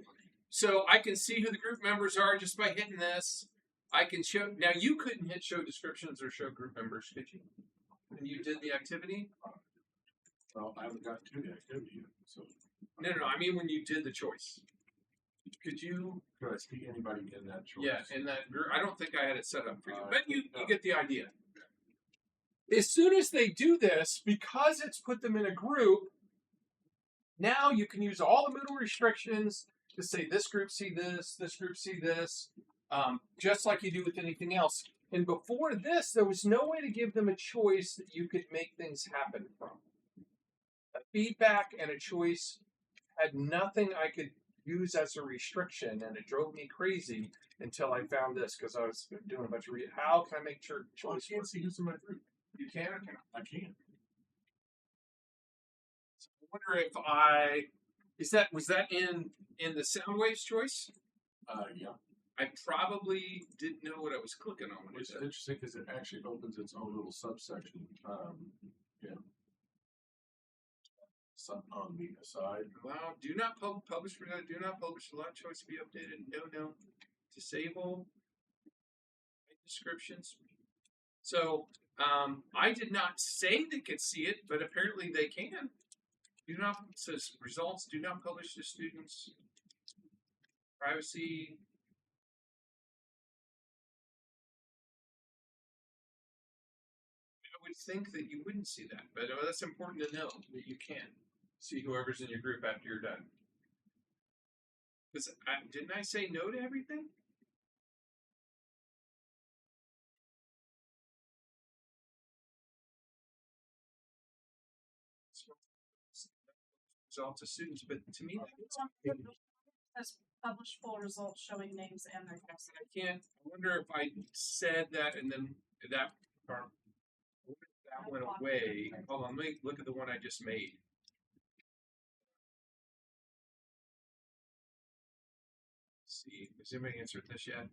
So I can see who the group members are just by hitting this. I can show. Now you couldn't hit show descriptions or show group members, could you? When you did the activity? Well, I haven't gotten to the activity yet, so. No. I mean when you did the choice. Could you? Could I see anybody in that choice? Yeah, in that group. I don't think I had it set up for you, Uh, but you no. get the idea. As soon as they do this, because it's put them in a group, now you can use all the Moodle restrictions to say this group see this group see this, just like you do with anything else. And before this, there was no way to give them a choice that you could make things happen from. A feedback and a choice had nothing I could use as a restriction, and it drove me crazy until I found this because I was doing a bunch of how can I make sure Well, I choice can't works? see who's in my group. You can or cannot? I can't. I wonder if was that in the sound waves choice? Yeah. I probably didn't know what I was clicking on when Which it is said. interesting because it actually opens its own little subsection. Yeah. Some on the side. Allow, do not publish for that. Do not publish. Allow choice to be updated. No. Disable descriptions. So I did not say they could see it, but apparently they can. Do not it says results. Do not publish to students. Privacy. I would think that you wouldn't see that, but that's important to know that you can see whoever's in your group after you're done. Because didn't I say no to everything? Result to students, but to me, Has published full results showing names and their text. I can't. I wonder if I said that and then that part. That went away. Hold on, let me look at the one I just made. Let's see, has anybody answered this yet?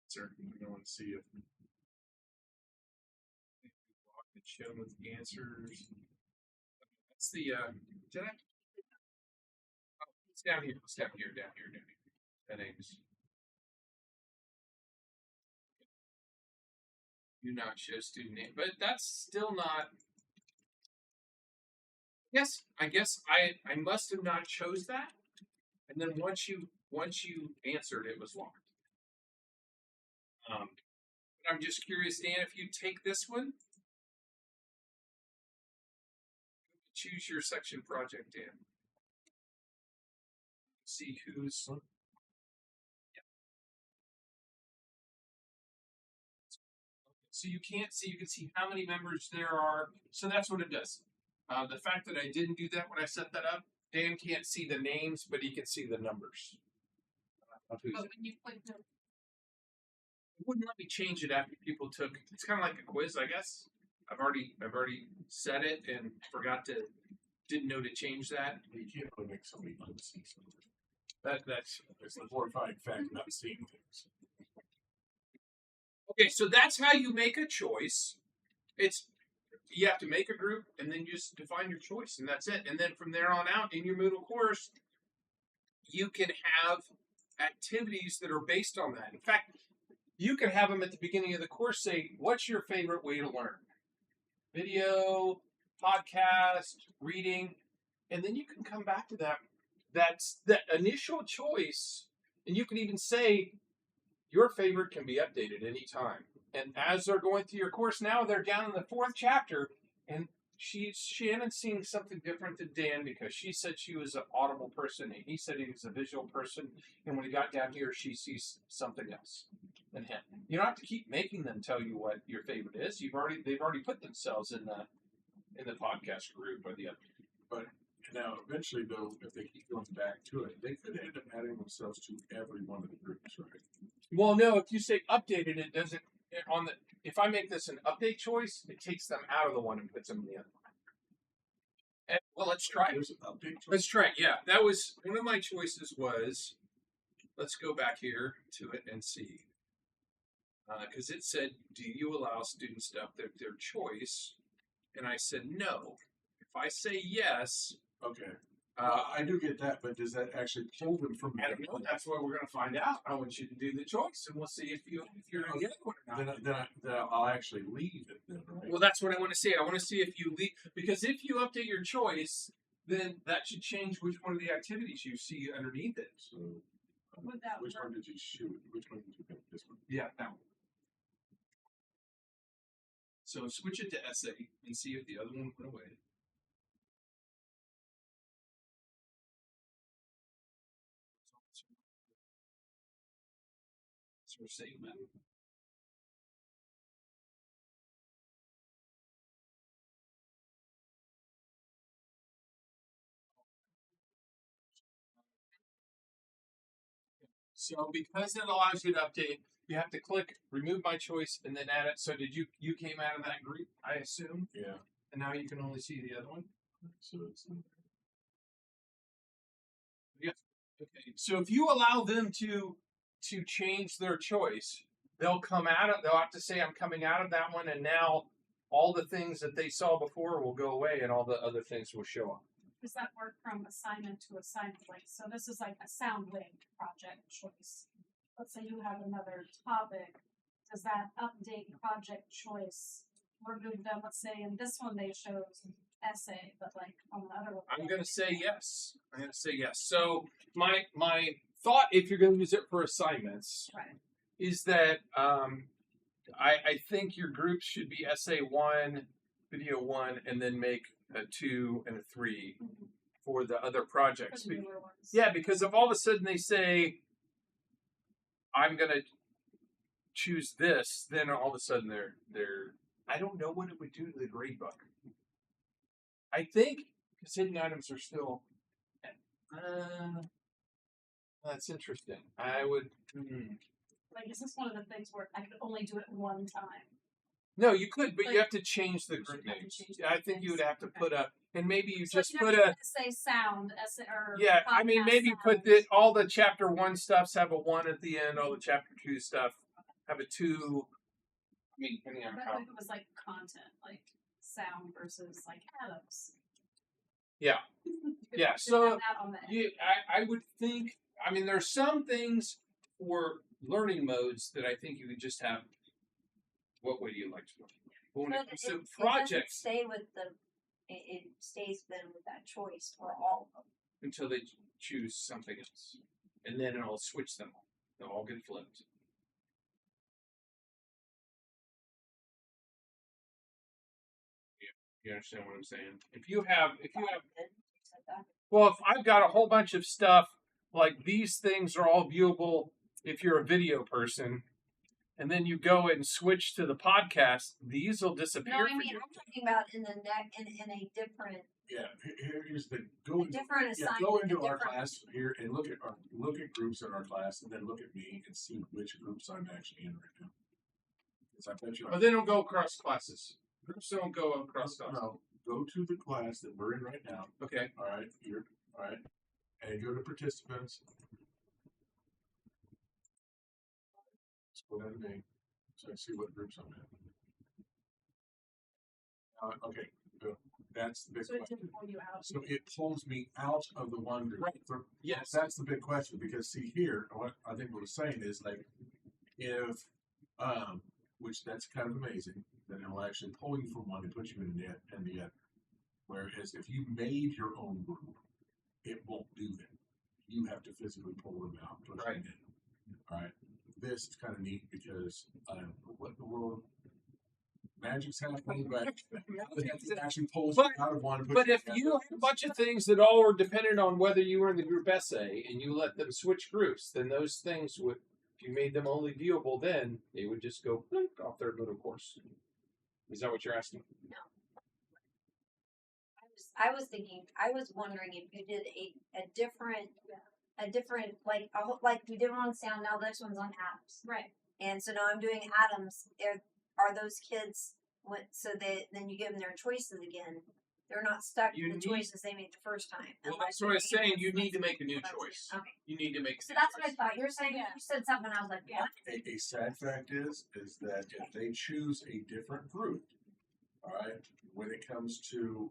Sir, I don't want to see if it's shown with the answers. That's the did I? Oh, it's down here. It's down here. Settings. Do not show student name, but that's still not. I guess I must have not chose that, and then once you answered, it was locked. But I'm just curious, Dan, if you take this one, choose your section project, Dan. See who's. So you can't see, you can see how many members there are. So that's what it does. The fact that I didn't do that when I set that up, Dan can't see the names, but he can see the numbers. Of who's But when you click the it wouldn't let me change it after people took. It's kind of like a quiz, I guess. I've already set it and didn't know to change that. You can't really make somebody unsee something. That's It's the horrifying fact of not seeing things. okay. So that's how you make a choice. You have to make a group and then you just define your choice, and that's it. And then from there on out in your Moodle course, you can have activities that are based on that. In fact, you can have them at the beginning of the course say, what's your favorite way to learn? Video, podcast, reading, and then you can come back to that. That's that initial choice, and you can even say your favorite can be updated anytime. And as they're going through your course now, they're down in the 4th chapter, and Shannon's seeing something different than Dan because she said she was an audible person and he said he was a visual person. And when he got down here, she sees something else than him. You don't have to keep making them tell you what your favorite is. They've already put themselves in the podcast group or the other. But now, eventually, though, if they keep going back to it, they could end up adding themselves to every one of the groups, right? Well, no, if you say updated, it doesn't if I make this an update choice, it takes them out of the one and puts them in the other one. Well, let's try it. There's an update. Let's try it. Yeah, that was one of my choices. Was let's go back here to it and see, because it said, "Do you allow students to update their choice?" And I said no. If I say yes, Okay. I do get that, but does that actually pull them from? I don't know. That's what we're going to find out. I want you to do the choice, and we'll see if you're in the other one or not. Then I'll actually leave it then, right? Well, that's what I want to see. I want to see if you leave, because if you update your choice, then that should change which one of the activities you see underneath it. So, Would that which work? one did you shoot? Which one did you pick? This one. Yeah, that one. So switch it to SA and see if the other one went away. So we're saving that. So because it allows you to update, you have to click remove my choice and then add it. So did you came out of that group, I assume? Yeah. And now you can only see the other one? So it's Yeah. Okay. So if you allow them to change their choice, they'll come out of they'll have to say I'm coming out of that one, and now all the things that they saw before will go away and all the other things will show up. Does that work from assignment to assignment? Like, so this is like a sound wave project choice. Let's say you have another topic. Does that update project choice remove them? Let's say in this one they chose essay, but like on the other one. I'm gonna say yes. I'm gonna say yes. So my thought, if you're gonna use it for assignments, Right. is that I think your groups should be essay 1, video 1, and then make a 2 and a 3 for the other For projects. the newer ones. Yeah, because if all of a sudden they say, I'm gonna choose this, then all of a sudden they're I don't know what it would do to the grade book. I think because hidden items are still that's interesting. I would Like, is this one of the things where I could only do it one time? no, you could, but you Like, have to change the you group should have to names. change Yeah, I the think you would names. have to Okay. put a, and maybe you So just you're put not a, gonna say sound essay or yeah. I mean, podcast maybe you put sounds. all the chapter 1 stuffs have a 1 at the end. All the chapter 2 stuff have a 2. I mean, depending on But how. if it was like content, like sound versus like atoms. Yeah. You could Yeah, have so that on the end. I would think. I mean, there's some things for learning modes that I think you could just have. What way do you like to learn? But when But it comes to it doesn't projects, stay with it stays then with that choice for all of them. until they choose something else, and then it'll switch them all. They'll all get flipped. You understand what I'm saying? If you have, well, if I've got a whole bunch of stuff like these things are all viewable if you're a video person, and then you go and switch to the podcast, these will disappear. No, I for mean you. I'm talking about in the in a different Yeah. Here's the go. different Yeah, assignment. go a into our different- class here and look at groups in our class, and then look at me and see which groups I'm actually in right now. Because I bet you. But they don't go across classes. Groups don't go across classes. No, go to the class that we're in right now. Okay. All right, all right, and go to participants. Let's go down to me, so I see what groups I'm in. Okay, good. That's the big So it question. didn't pull you out. So it pulls me out of the one group. Right. For- Yes. That's the big question, because see here, what I think what it's saying is like, if, which that's kind of amazing, then it'll actually pull you from one and put you in the other. Whereas if you made your own group, it won't do that. You have to physically pull them out. And push Right. them in. All right. This is kind of neat because what in the world? Magic's happening, but it actually pulls you out of one. And puts But you if in you the have a bunch of things that all are dependent on whether you were in the group essay and you let them switch groups, then those things would, if you made them only viewable, then they would just go blink off their little course. Is that what you're asking? I was thinking. I was wondering if you did a different like we did one on sound. Now this one's on atoms. Right. And so now I'm doing atoms. Are those kids? Then you give them their choices again. They're not stuck You with the need- choices they made the first time. Well, unless that's what I was they made saying. it You need to once. make a new That's it. choice. Okay. You need to make. So that's what I thought. You were saying, Yeah. you said something, I was like, Yeah. what? A sad fact is that if they choose a different group, all right, when it comes to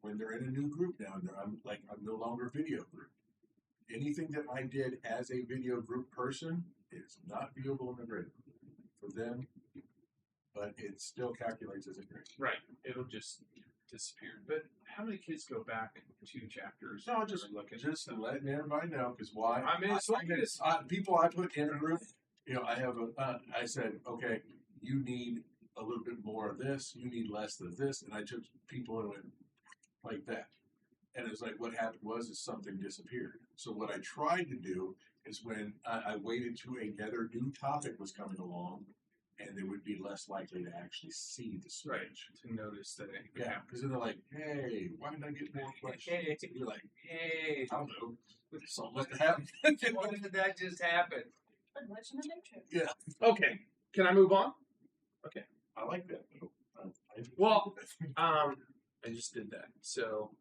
when they're in a new group now, and I'm no longer video group. Anything that I did as a video group person is not viewable in the grade for them, but it still calculates as a grade. Right. It'll just disappear. But how many kids go back 2 chapters? No, just and look at just stuff? letting everybody know because why? I mean, as long as People I put in a group, I have I said, okay, you need a little bit more of this, you need less of this, and I took people and went like that. And it's like what happened is something disappeared. So what I tried to do is when I waited to another new topic was coming along, and they would be less likely to actually see the switch. to notice that it Yeah, because then they're like, hey, why did I get more questions? Hey, You're like, hey, I don't know. Something must have happened. when did that just happen? A glitch in the matrix. Okay, can I move on? I like that. Well, I just did that. So,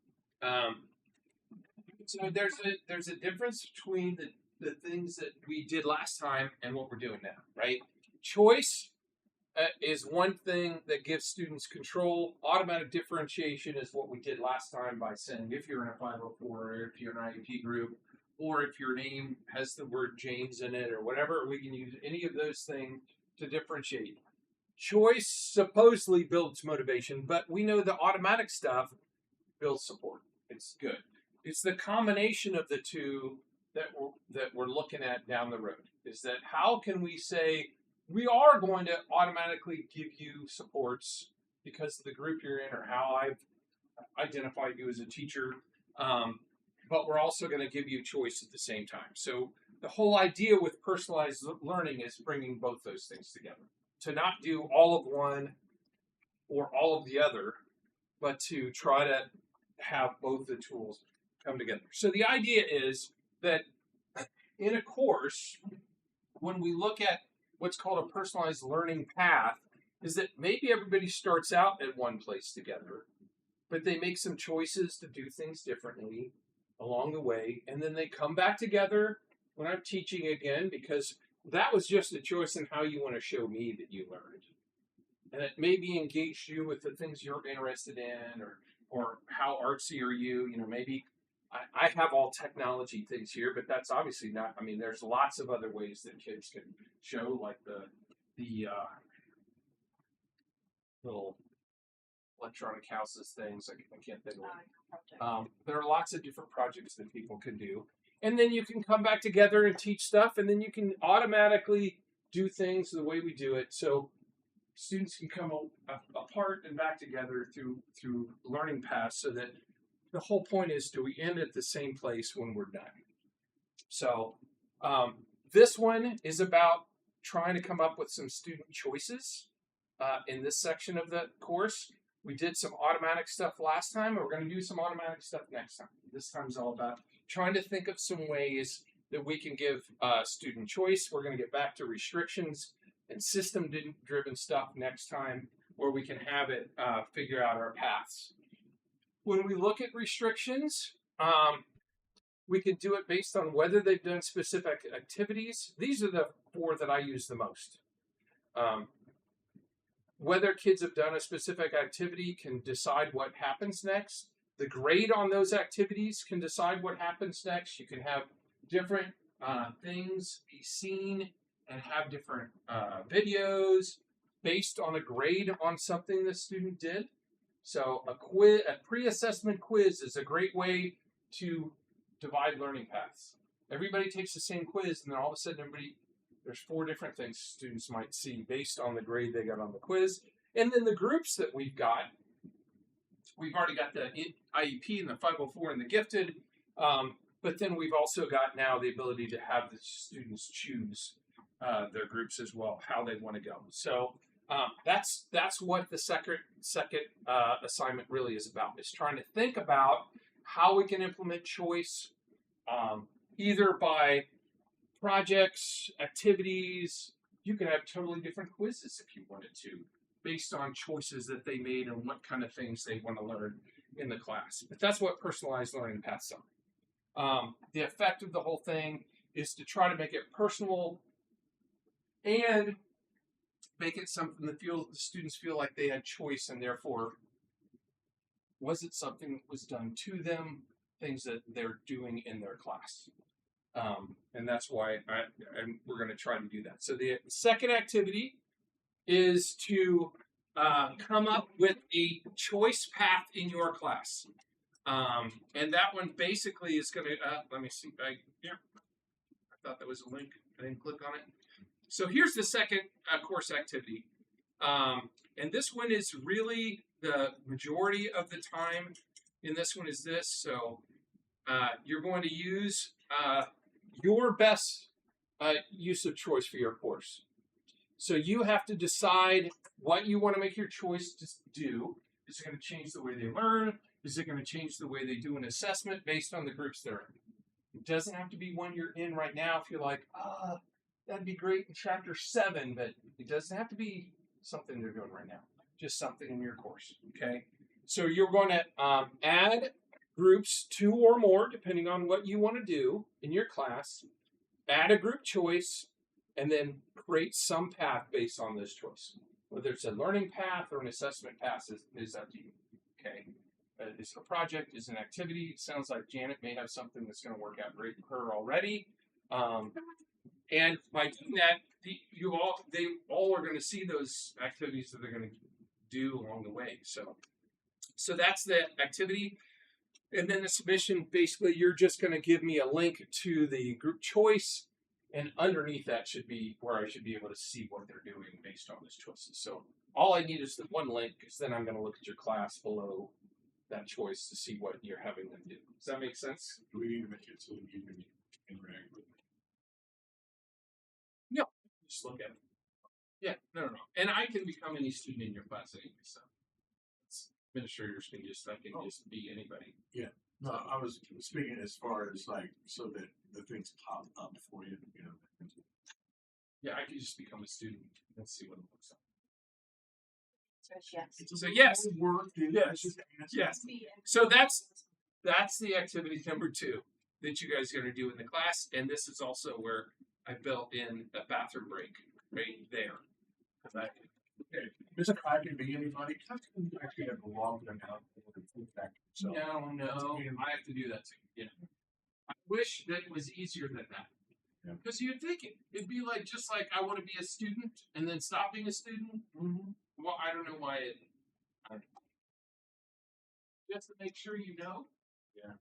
there's a difference between the things that we did last time and what we're doing now, right? Choice is one thing that gives students control. Automatic differentiation is what we did last time by saying if you're in a 504, or if you're an IEP group, or if your name has the word James in it, or whatever, we can use any of those things to differentiate. Choice supposedly builds motivation, but we know the automatic stuff builds support. It's good. It's the combination of the two that we're looking at down the road. Is that how can we say we are going to automatically give you supports because of the group you're in or how I've identified you as a teacher, but we're also going to give you choice at the same time. So the whole idea with personalized learning is bringing both those things together. To not do all of one or all of the other, but to try to have both the tools come together. So the idea is that in a course, when we look at what's called a personalized learning path, is that maybe everybody starts out at one place together, but they make some choices to do things differently along the way, and then they come back together when I'm teaching again, because that was just a choice in how you want to show me that you learned. And it maybe engaged you with the things you're interested in, or how artsy are you, maybe I have all technology things here, but that's obviously not, there's lots of other ways that kids can show, like the little electronic houses things, I can't think of it. There are lots of different projects that people can do. And then you can come back together and teach stuff, and then you can automatically do things the way we do it. So students can come apart and back together through learning paths, so that the whole point is, do we end at the same place when we're done? So this one is about trying to come up with some student choices in this section of the course. We did some automatic stuff last time, and we're going to do some automatic stuff next time. This time's all about trying to think of some ways that we can give student choice. We're going to get back to restrictions and system-driven stuff next time, where we can have it figure out our paths. When we look at restrictions, we can do it based on whether they've done specific activities. These are the 4 that I use the most. Whether kids have done a specific activity can decide what happens next. The grade on those activities can decide what happens next. You can have different things be seen and have different videos based on a grade on something the student did. So a pre-assessment quiz is a great way to divide learning paths. Everybody takes the same quiz, and then all of a sudden there's 4 different things students might see based on the grade they got on the quiz. And then the groups that we've already got the IEP and the 504 and the gifted, but then we've also got now the ability to have the students choose their groups as well, how they want to go. So that's what the second assignment really is about, is trying to think about how we can implement choice, either by projects, activities. You can have totally different quizzes if you wanted to. based on choices that they made and what kind of things they want to learn in the class. But that's what personalized learning paths are. The effect of the whole thing is to try to make it personal and make it something that the students feel like they had choice, and therefore was it something that was done to them, things that they're doing in their class. And that's why we're going to try to do that. So the second activity is to come up with a choice path in your class. And that one basically is going to, let me see. I thought that was a link. I didn't click on it. So here's the second course activity. And this one is really the majority of the time in this one is this. So you're going to use your best use of choice for your course. So you have to decide what you want to make your choice to do. Is it going to change the way they learn? Is it going to change the way they do an assessment based on the groups they're in? It doesn't have to be one you're in right now if you're like, that'd be great in chapter 7, but it doesn't have to be something they're doing right now. Just something in your course, okay? So you're going to add groups 2 or more, depending on what you want to do in your class, add a group choice, and then create some path based on this choice. Whether it's a learning path or an assessment path is up to you, okay? It's a project, it's an activity. It sounds like Janet may have something that's going to work out great for her already. And by doing that, they all are going to see those activities that they're going to do along the way. So that's the activity. And then the submission, basically, you're just going to give me a link to the group choice, and underneath that should be where I should be able to see what they're doing based on those choices. So all I need is the one link, because then I'm going to look at your class below that choice to see what you're having them do. Does that make sense? Do we need to make it so that you can interact with it? No, just look at it. Yeah, no. And I can become any student in your class anyway, so administrators can just be anybody. Yeah. No, I was speaking as far as like so that the things pop up for you, you know. Yeah, I can just become a student. Let's see what it looks like. Yes. So yes, Work. yes. So that's the activity number 2 that you guys are going to do in the class, and this is also where I built in a bathroom break right there. Okay. Mr. I can be anybody. How can you actually have a long amount of feedback? So No, I have to do that too. Yeah. I wish that it was easier than that. Yeah. Because you'd think it'd be like just like I want to be a student and then stop being a student. mm-hmm. Well, I don't know why it. Just to make sure you know. Yeah.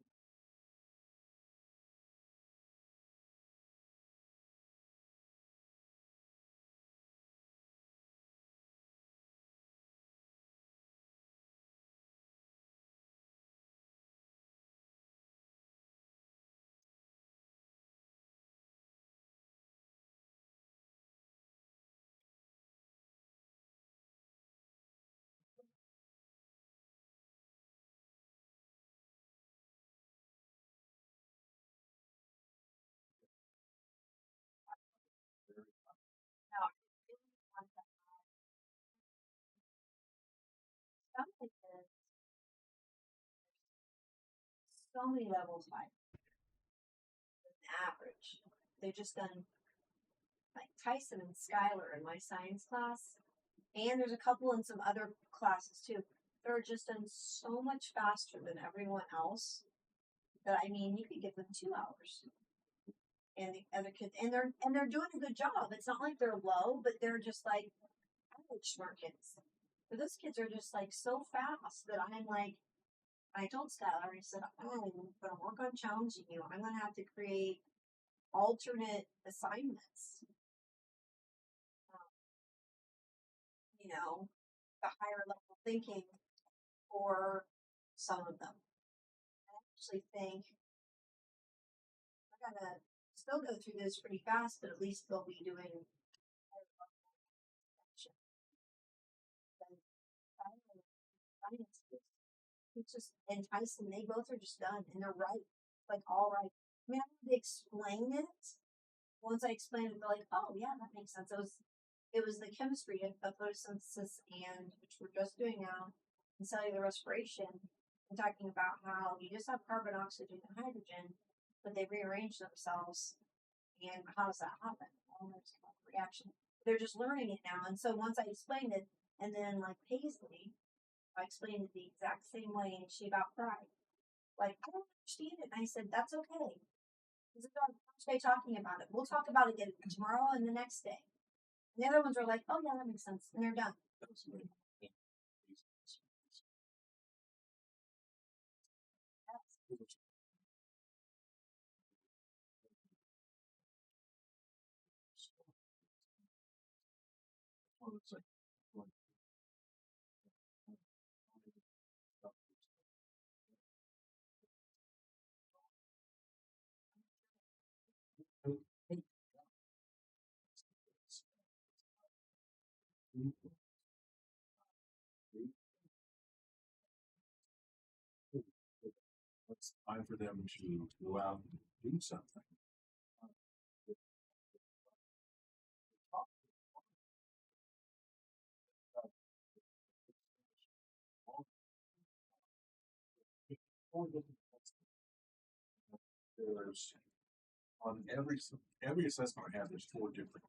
Now, I really want to add something that's so many levels higher than the average. They've just done like Tyson and Skylar in my science class, and there's a couple in some other classes too. They're just done so much faster than everyone else that I mean, you could give them 2 hours. And the other kids, and they're doing a good job. It's not like they're low, but they're just like average smart kids. But those kids are just like so fast that I'm like, I told Skylar, I said, I'm gonna work on challenging you. I'm gonna have to create alternate assignments. You know, the higher level thinking for some of them. I actually think we're gonna still go through this pretty fast, but at least they'll be doing higher level action. Science, it's just and Tyson, they both are just done and they're right, like all right. I mean, I had to explain it. Once I explained it, they're like, "Oh yeah, that makes sense." it was the chemistry of photosynthesis and which we're just doing now, and cellular respiration, and talking about how you just have carbon, oxygen, and hydrogen, but they rearrange themselves. And how does that happen? Well, there's a reaction. They're just learning it now. And so once I explained it, and then like Paisley, I explained it the exact same way, and she about cried. Like, I don't understand it. And I said, that's okay. This is our first day talking about it. We'll talk about it again tomorrow and the next day. And the other ones are like, oh yeah, that makes sense. And they're done. It's time for them to go out and do something. There's on every assessment I have, there's 4 different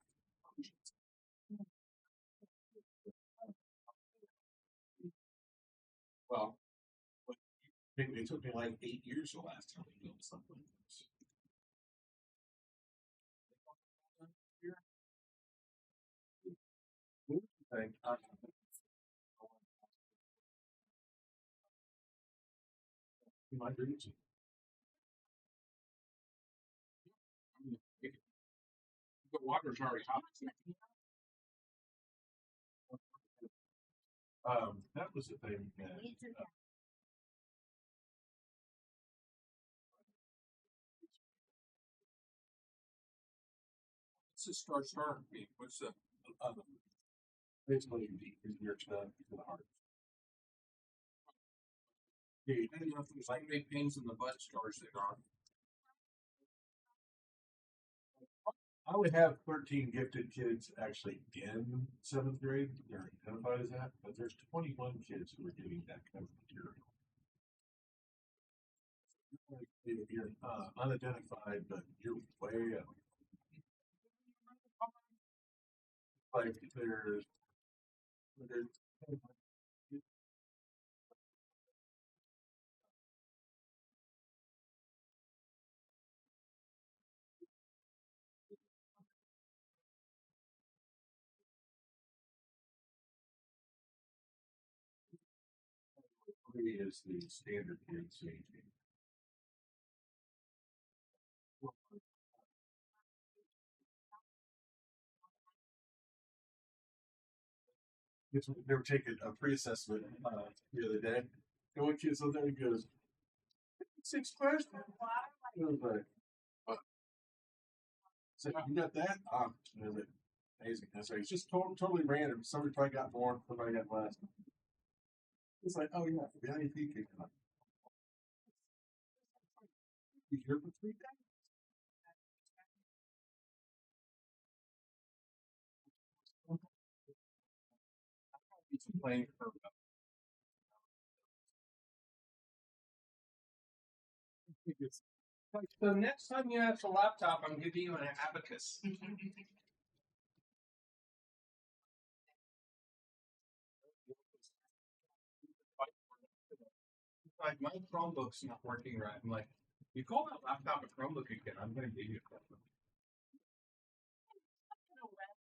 functions. Well, it took me like 8 years the last time I built something. Thing, my dreams. The water's already hot. That was the thing that What's the star mean? What's the basically you're to the heart. I didn't know if there's like big pains in the butt stars that are. I would have 13 gifted kids actually in 7th grade. They're identified as that, but there's 21 kids who are getting that kind of material. If you're unidentified, but you're way up. Like there's three is the standard kid safety. They were taking a pre-assessment the other day. And one kid so there he goes, 6 questions. I was like, what? So you got that? And I was like, amazing. That's right. It's just totally random. Somebody probably got more, somebody got less. It's like, oh yeah, the IEP kicked it up. You here for 3 days? He's playing for. So next time you have a laptop, I'm giving you an abacus. Like my Chromebook's not working right. I'm like, you call that laptop a Chromebook again? I'm going to give you a Chromebook.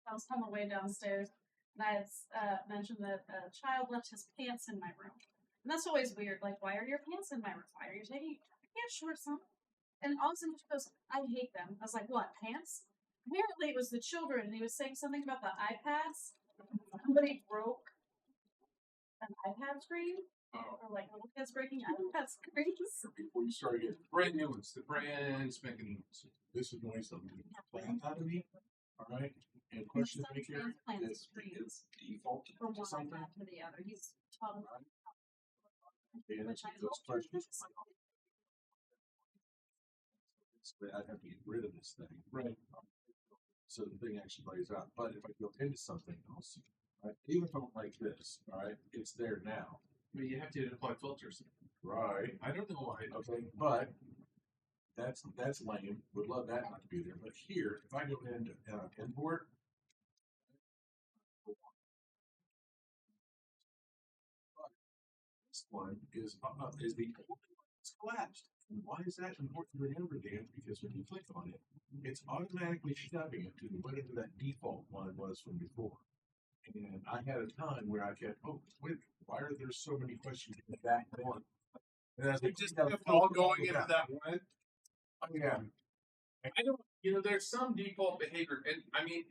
I was on the way downstairs, and I had mentioned that a child left his pants in my room. And that's always weird. Like, why are your pants in my room? Why are you taking? Yeah, sure, son. And all of a sudden she goes, I hate them. I was like, what, pants? Apparently it was the children, and he was saying something about the iPads. Somebody broke an iPad screen. Oh. Or like little kids breaking iPad screens. Before you start getting Brand new ones. The brand spanking new ones. this is noise something plant out of me. All right. And question Some make here transplant is screens default from to one something. iPad to the other. He's 12. And Which I those hope questions. I'd have to get rid of this thing. Right. so the thing actually plays out. But if I go into something else, right, even if I don't like this, all right, it's there now. But you have to apply filters. Right. I don't know why. Okay, but that's lame. Would love that not to be there. But here, if I go into import, this one is the it's collapsed. And why is that important to remember, Dan? Because when you click on it, it's automatically shoving it to whatever that default one was from before. And I had a time where I kept, oh, wait, why are there so many questions in that one? And I was like, Just gotta kept all filter going into out. that one. Oh, yeah. I don't, there's some default behavior, and I mean,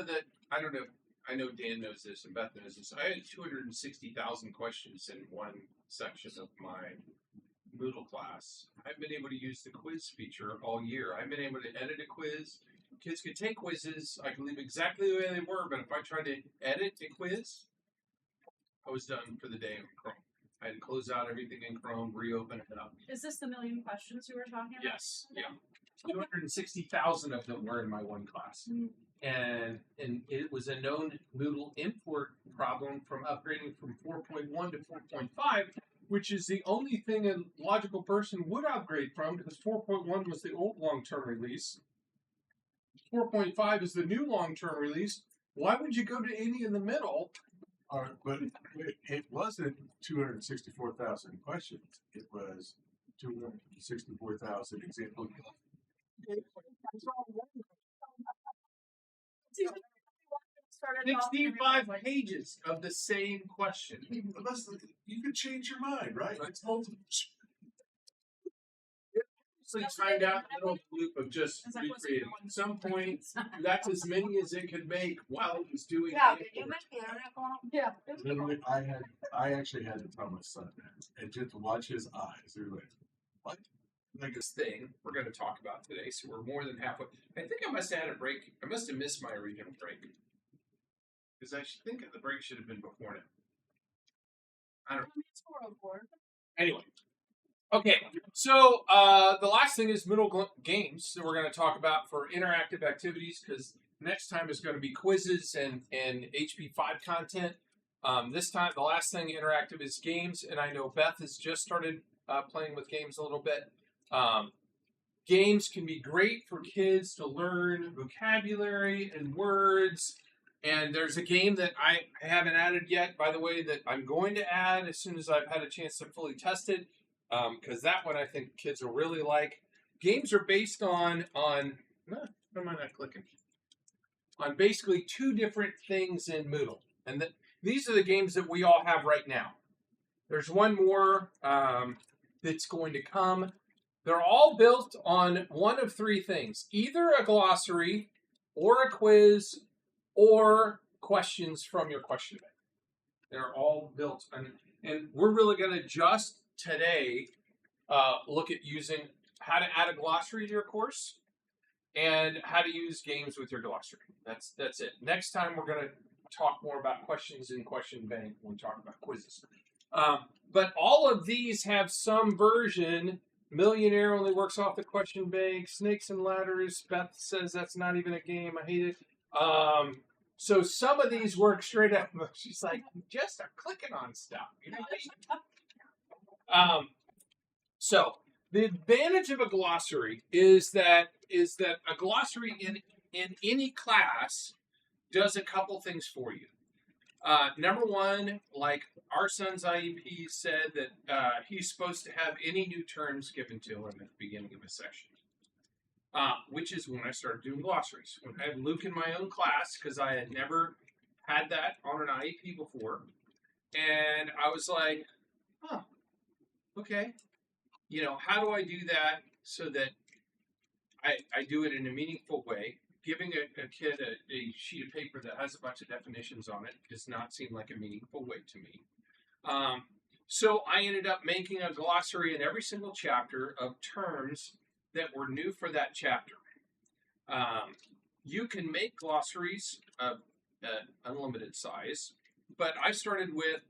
that I don't know. I know Dan knows this and Beth knows this. I had 260,000 questions in one section of my Moodle class. I've been able to use the quiz feature all year. I've been able to edit a quiz. Kids could take quizzes. I could leave exactly the way they were, but if I tried to edit a quiz, I was done for the day in Chrome. I had to close out everything in Chrome, reopen it up. Is this the million questions you were talking about? Yes, yeah. 260,000 of them were in my one class. And it was a known Moodle import problem from upgrading from 4.1 to 4.5, which is the only thing a logical person would upgrade from, because 4.1 was the old long-term release. 4.5 is the new long-term release. Why would you go to any in the middle? All right, but it wasn't 264,000 questions. It was 264,000 examples. 65 pages of the same question. Unless you could change your mind, right? It's multiple. So you find out the little loop of just recreating. At some point, that's as many as it could make while it was doing Yeah, it. did you make the internet go out? Yeah. Literally, I actually had to tell my son that, and just to watch his eyes. He was like, "What?" Like this thing we're going to talk about today. So we're more than halfway. I think I must have had a break. I must have missed my regional break. Because I should think the break should have been before now. I don't know. It's 404. Anyway. Okay, so the last thing is Moodle games that we're going to talk about for interactive activities, because next time is going to be quizzes and HP5 content. This time, the last thing interactive is games, and I know Beth has just started playing with games a little bit. Games can be great for kids to learn vocabulary and words. And there's a game that I haven't added yet, by the way, that I'm going to add as soon as I've had a chance to fully test it. Because that one I think kids will really like. Games are based on why am I not clicking? On basically two different things in Moodle. And these are the games that we all have right now. There's one more that's going to come. They're all built on one of three things. Either a glossary, or a quiz, or questions from your question bank. They're all built on, and we're really going to just today look at using how to add a glossary to your course and how to use games with your glossary. That's it. Next time we're going to talk more about questions in question bank when we talk about quizzes. But all of these have some version. Millionaire only works off the question bank. Snakes and ladders. Beth says that's not even a game. I hate it. So some of these work straight up. She's like, just are clicking on stuff. You know? So the advantage of a glossary is that a glossary in any class does a couple things for you. Number one, like our son's IEP said that he's supposed to have any new terms given to him at the beginning of a section. Which is when I started doing glossaries. When I had Luke in my own class, because I had never had that on an IEP before. And I was like, oh, okay. How do I do that so that I do it in a meaningful way? Giving a kid a sheet of paper that has a bunch of definitions on it does not seem like a meaningful way to me. So I ended up making a glossary in every single chapter of terms that were new for that chapter. You can make glossaries of unlimited size, but I started with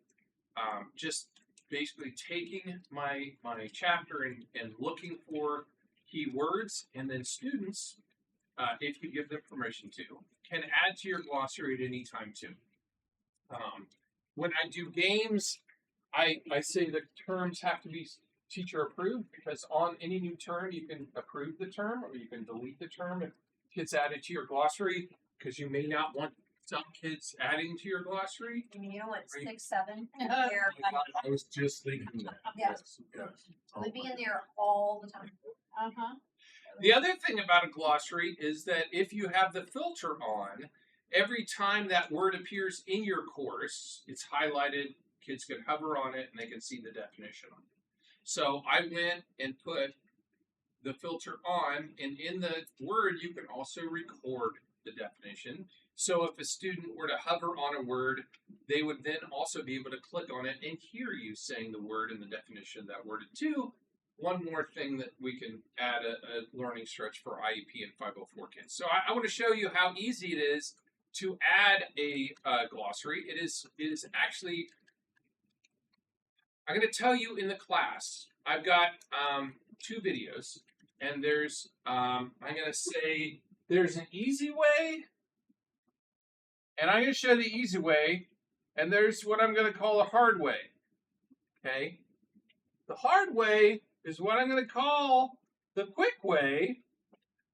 just basically taking my chapter and looking for keywords, and then students if you give them permission to, can add to your glossary at any time too. When I do games, I say the terms have to be teacher approved, because on any new term you can approve the term or you can delete the term if kids add it to your glossary, because you may not want some kids adding to your glossary. I mean, you know what, Are you- 6, 7, Uh-huh. they're I was just thinking that. Yes. Yes. would be in there all the time. Uh-huh. The other thing about a glossary is that if you have the filter on, every time that word appears in your course, it's highlighted. Kids can hover on it and they can see the definition on it. So I went and put the filter on, and in the word you can also record the definition. So if a student were to hover on a word, they would then also be able to click on it and hear you saying the word and the definition of that word. Two, one more thing that we can add a learning stretch for IEP and 504 kids. So I want to show you how easy it is to add a glossary. It is actually, I'm going to tell you in the class, I've got 2 videos, and there's, I'm going to say, there's an easy way, and I'm going to show the easy way, and there's what I'm going to call a hard way. Okay? The hard way is what I'm going to call the quick way,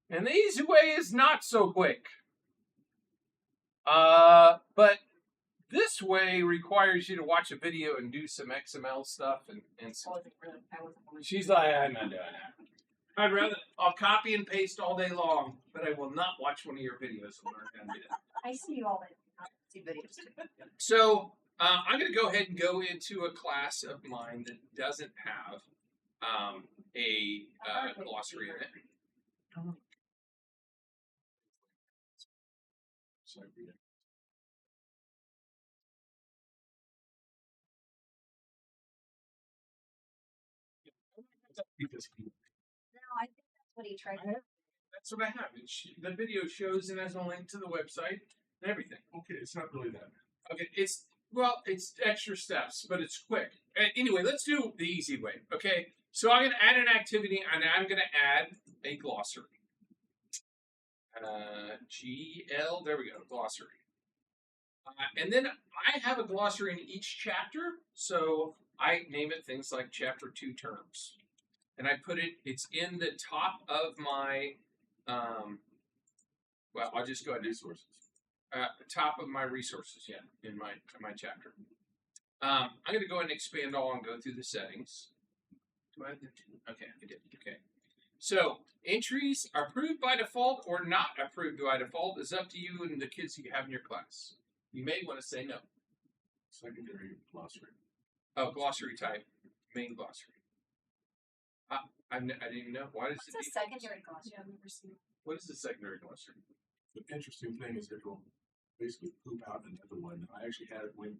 and the easy way is not so quick. But this way requires you to watch a video and do some XML stuff and some. I wasn't really. She's like, I'm not doing that. I'll copy and paste all day long, but I will not watch one of your videos and learn how to do that. I see you all the time. I see videos too. So I'm going to go ahead and go into a class of mine that doesn't have a glossary in it. Because he, No, I think that's what he tried to do. That's what I have. The video shows and has a link to the website and everything. okay, it's not really that. Okay, it's extra steps, but it's quick. Anyway, let's do the easy way. Okay, so I'm going to add an activity, and I'm going to add a glossary. GL, there we go, glossary. And then I have a glossary in each chapter, so I name it things like Chapter 2 terms. And I put it, it's in the top of my, well, I'll just go ahead and resources. Top of my resources, yeah, in my chapter. I'm going to go ahead and expand all and go through the settings. Do I have the two? Okay, I did. Okay. So, entries are approved by default or not approved by default is up to you and the kids you have in your class. You may want to say no. Secondary glossary. Oh, glossary type, main glossary. I didn't even know. Why does What's it a secondary glossary? Yeah, I've never seen it. What is the secondary glossary? The interesting thing is it will basically poop out another one. I actually had it when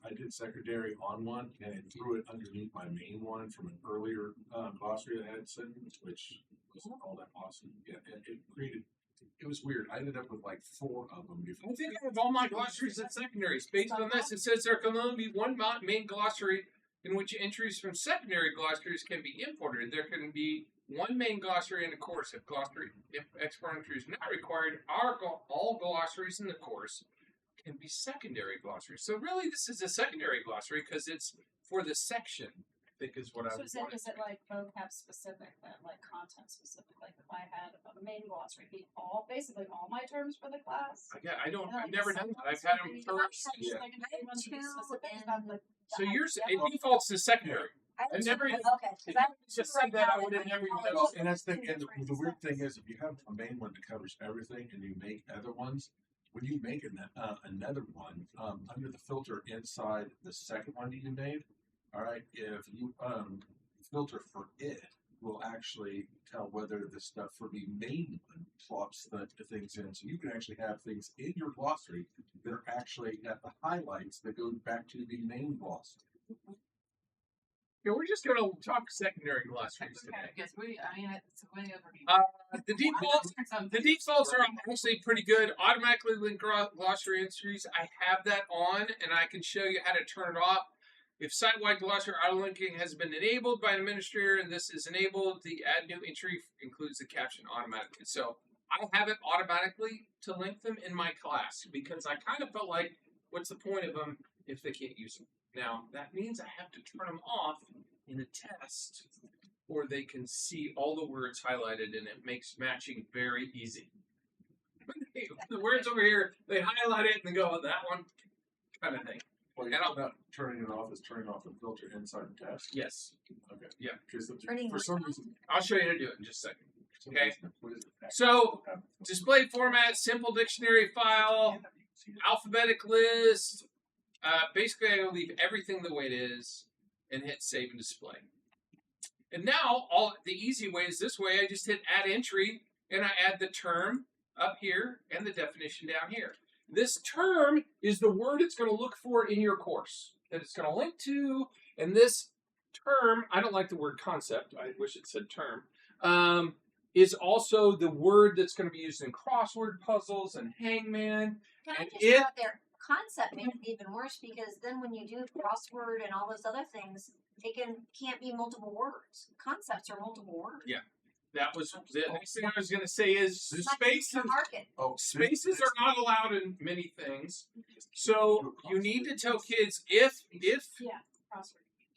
I did secondary on one, and it threw it underneath my main one from an earlier glossary that I had sent, which wasn't all that awesome. Yeah, it was weird. I ended up with like 4 of them. I think I have all my glossaries and secondaries. Based on this, it says there can only be one main glossary in which entries from secondary glossaries can be imported. There can be one main glossary in a course. If export entry is not required, all glossaries in the course can be secondary glossaries. So really, this is a secondary glossary because it's for the section. I think is what I So would is it like vocab specific, then like content specific? Like if I had a main glossary, be basically all my terms for the class. I've And, never like, done that. I've some had them would be first. just Yeah. like an I have A1 to be 2 specific, in- I'm like, So it defaults to secondary. I never- okay. 'cause If I you just said that, I would have never even noticed. And that's the weird thing is, if you have a main one that covers everything, and you make other ones, when you make another one under the filter inside the second one that you made, all right, if you filter for it, will actually tell whether the stuff for the main one plops the things in. So you can actually have things in your glossary that are actually at the highlights that go back to the main glossary. Yeah, we're just going to talk secondary glossaries today. Because it's way over. The defaults are actually pretty good. Automatically linked glossary entries. I have that on, and I can show you how to turn it off. If site-wide glossary auto-linking has been enabled by an administrator and this is enabled, the add new entry includes the caption automatically. So I have it automatically to link them in my class because I kind of felt like, what's the point of them if they can't use them? Now, that means I have to turn them off in a test or they can see all the words highlighted and it makes matching very easy. The words over here, they highlight it and they go, oh, that one kind of thing. Well, And you're not turning it off, is turning off the filter inside the test. Yes. Okay. Yeah. Because Turning for what some off? reason, I'll show you how to do it in just a second. for some Okay. reason, what is it? So, display format, simple dictionary file, alphabetic list. Basically, I will leave everything the way it is and hit save and display. And now, the easy way is this way. I just hit add entry and I add the term up here and the definition down here. This term is the word it's going to look for in your course that it's going to link to. And this term, I don't like the word concept. I wish it said term. Is also the word that's going to be used in crossword puzzles and hangman. Can I And just throw out there? Concept makes it even worse because then when you do crossword and all those other things, it can't be multiple words. Concepts are multiple words. Yeah. That was the next thing I was going to say is This spaces. Market. Oh, Spaces are not allowed in many things. So you need to tell kids if Crossword.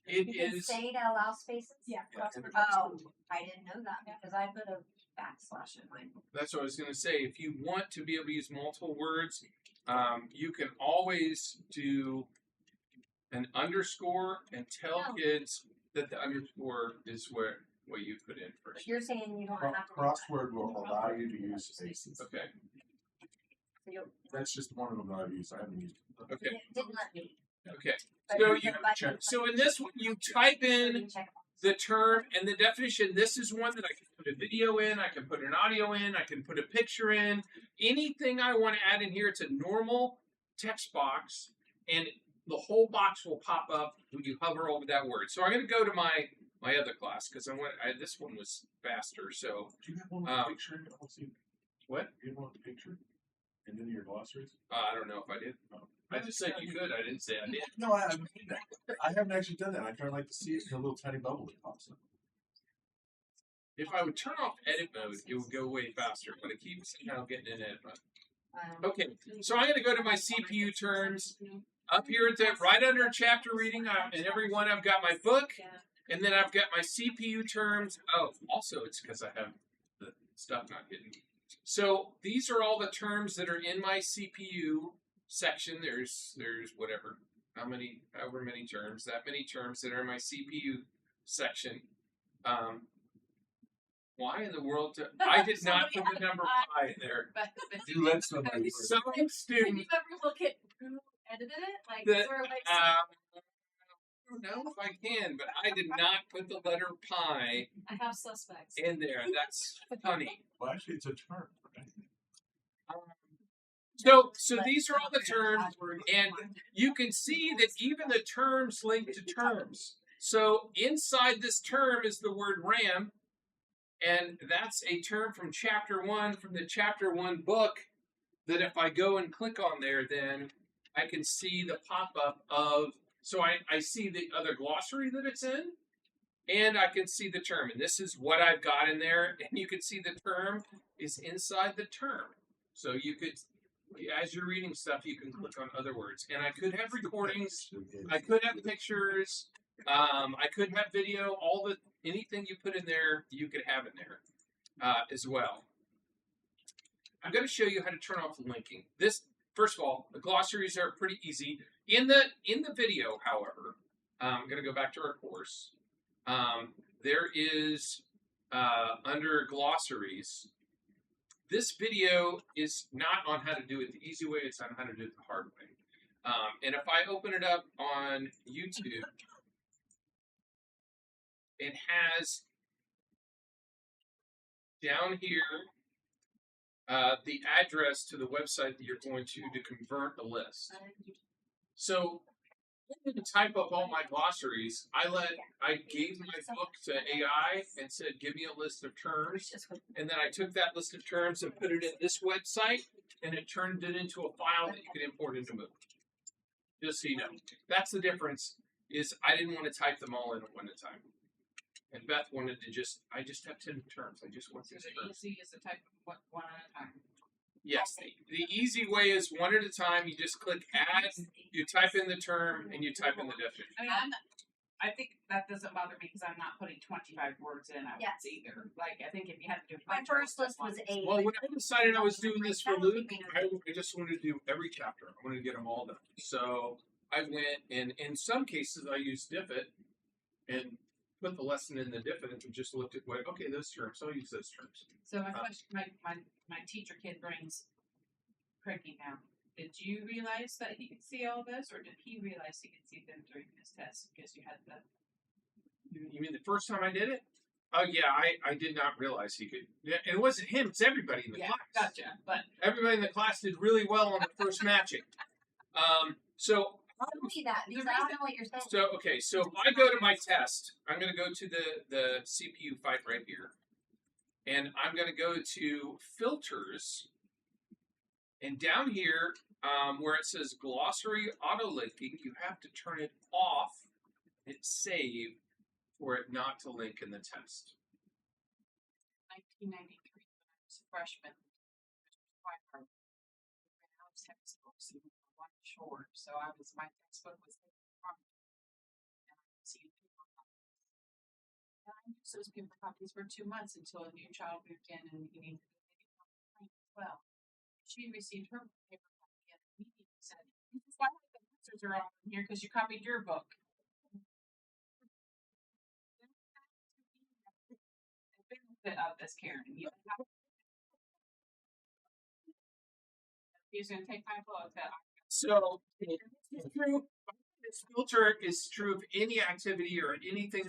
it You can is say to allow spaces? Yeah, crossword. Oh, I didn't know that because I put a backslash in mine. that's what I was going to say. If you want to be able to use multiple words, you can always do an underscore and tell No. kids that the underscore is what you put in first. You're saying you don't have to. Crossword will allow you to use spaces. Okay. So you- That's just one of them that I've used. I haven't used it. Okay. It didn't let me. Okay. But So you you can button check. it. So in this one, you type in Check. the term and the definition. This is one that I can put a video in, I can put an audio in, I can put a picture in. Anything I want to add in here, it's a normal text box, and the whole box will pop up when you hover over that word. So I'm going to go to my other class because this one was faster. So Do you have one with a picture? I don't see. what? Do you have one with a picture? And then your glossaries? I don't know if I did. I just said you could. I didn't say I did. No, I haven't actually done that. I kind of like to see it in a little tiny bubble that pops up. If I would turn off edit mode, it would go way faster. But I keep somehow getting in edit mode. Okay, so I'm going to go to my CPU terms. Up here at the right under chapter reading, and every one I've got my book, and then I've got my CPU terms. Oh, also it's because I have the stuff not hidden. So these are all the terms that are in my CPU section. There's whatever, however many terms, that many terms that are in my CPU section. Why in the world? I did not put the number pi in there. You let somebody. Some Can you student. ever look at who edited it? Like, The- is there like I don't know if I can, but I did not put the letter pi I have suspects. in there. That's funny. Well, actually, it's a term. Right? So these are all the terms, and you can see that even the terms link to terms. So inside this term is the word RAM, and that's a term from chapter 1, from the chapter 1 book, that if I go and click on there, then I can see the pop-up of, so I see the other glossary that it's in, and I can see the term. And this is what I've got in there, and you can see the term is inside the term. So you could, as you're reading stuff, you can click on other words. And I could have recordings, I could have pictures, I could have video, anything you put in there, you could have in there as well. I'm going to show you how to turn off the linking. This, first of all, the glossaries are pretty easy. In the video, however, I'm going to go back to our course. There is under glossaries. This video is not on how to do it the easy way; it's on how to do it the hard way. And if I open it up on YouTube, it has down here the address to the website that you're going to convert the list. So I didn't type up all my glossaries. I gave my book to AI and said, give me a list of terms. And then I took that list of terms and put it in this website, and it turned it into a file that you could import into Moodle. Just so you know. That's the difference, is I didn't want to type them all in at one time. And Beth wanted to I just have 10 terms. I just want So this the term. easy is the type of one at a time. Yes, the easy way is one at a time. You just click add, you type in the term, and you type in the definition. I mean, I think that doesn't bother me because I'm not putting 25 words in at Yes. once either. Like, I think if you had to do My first list was 8. Well, when I decided I was doing this for Luke, I just wanted to do every chapter. I wanted to get them all done. So I went, and in some cases, I used Diffit and put the lesson in the Diffit and just looked at what, okay, those terms, I'll use those terms. So my question, my teacher kid brings Cranky now. Did you realize that he could see all this, or did he realize he could see them during his test because you had the? You mean the first time I did it? Oh yeah, I did not realize he could. Yeah, and it wasn't him; it's everybody in the Yeah, class. gotcha. But Everybody in the class did really well on the first matching. So Tell me that because I don't know what you're saying. So okay, so if I go to my test, I'm going to go to the CPU fight right here, and I'm going to go to filters, and down here where it says glossary auto linking, you have to turn it off. Hit save for it not to link in the test. 1993, when I was a freshman, I was textbooks and one short, so my textbook was and I received paper copies. And I used those paper copies for 2 months until a new child moved in and you needed to make a complaint as well. She received her paper copy and immediately said, "This is why the answers are on here because you copied your book." Benefit of this, Karen. He's going to take my book that So it's true. This filter is true of any activity or anything.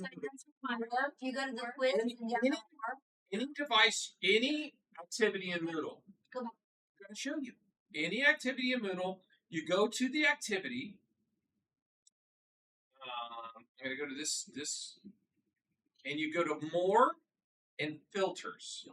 You go to the quiz and get Any, any device, any activity in Moodle. Go back. I'm going to show you. Any activity in Moodle, you go to the activity. I'm going to go to this, and you go to more and filters.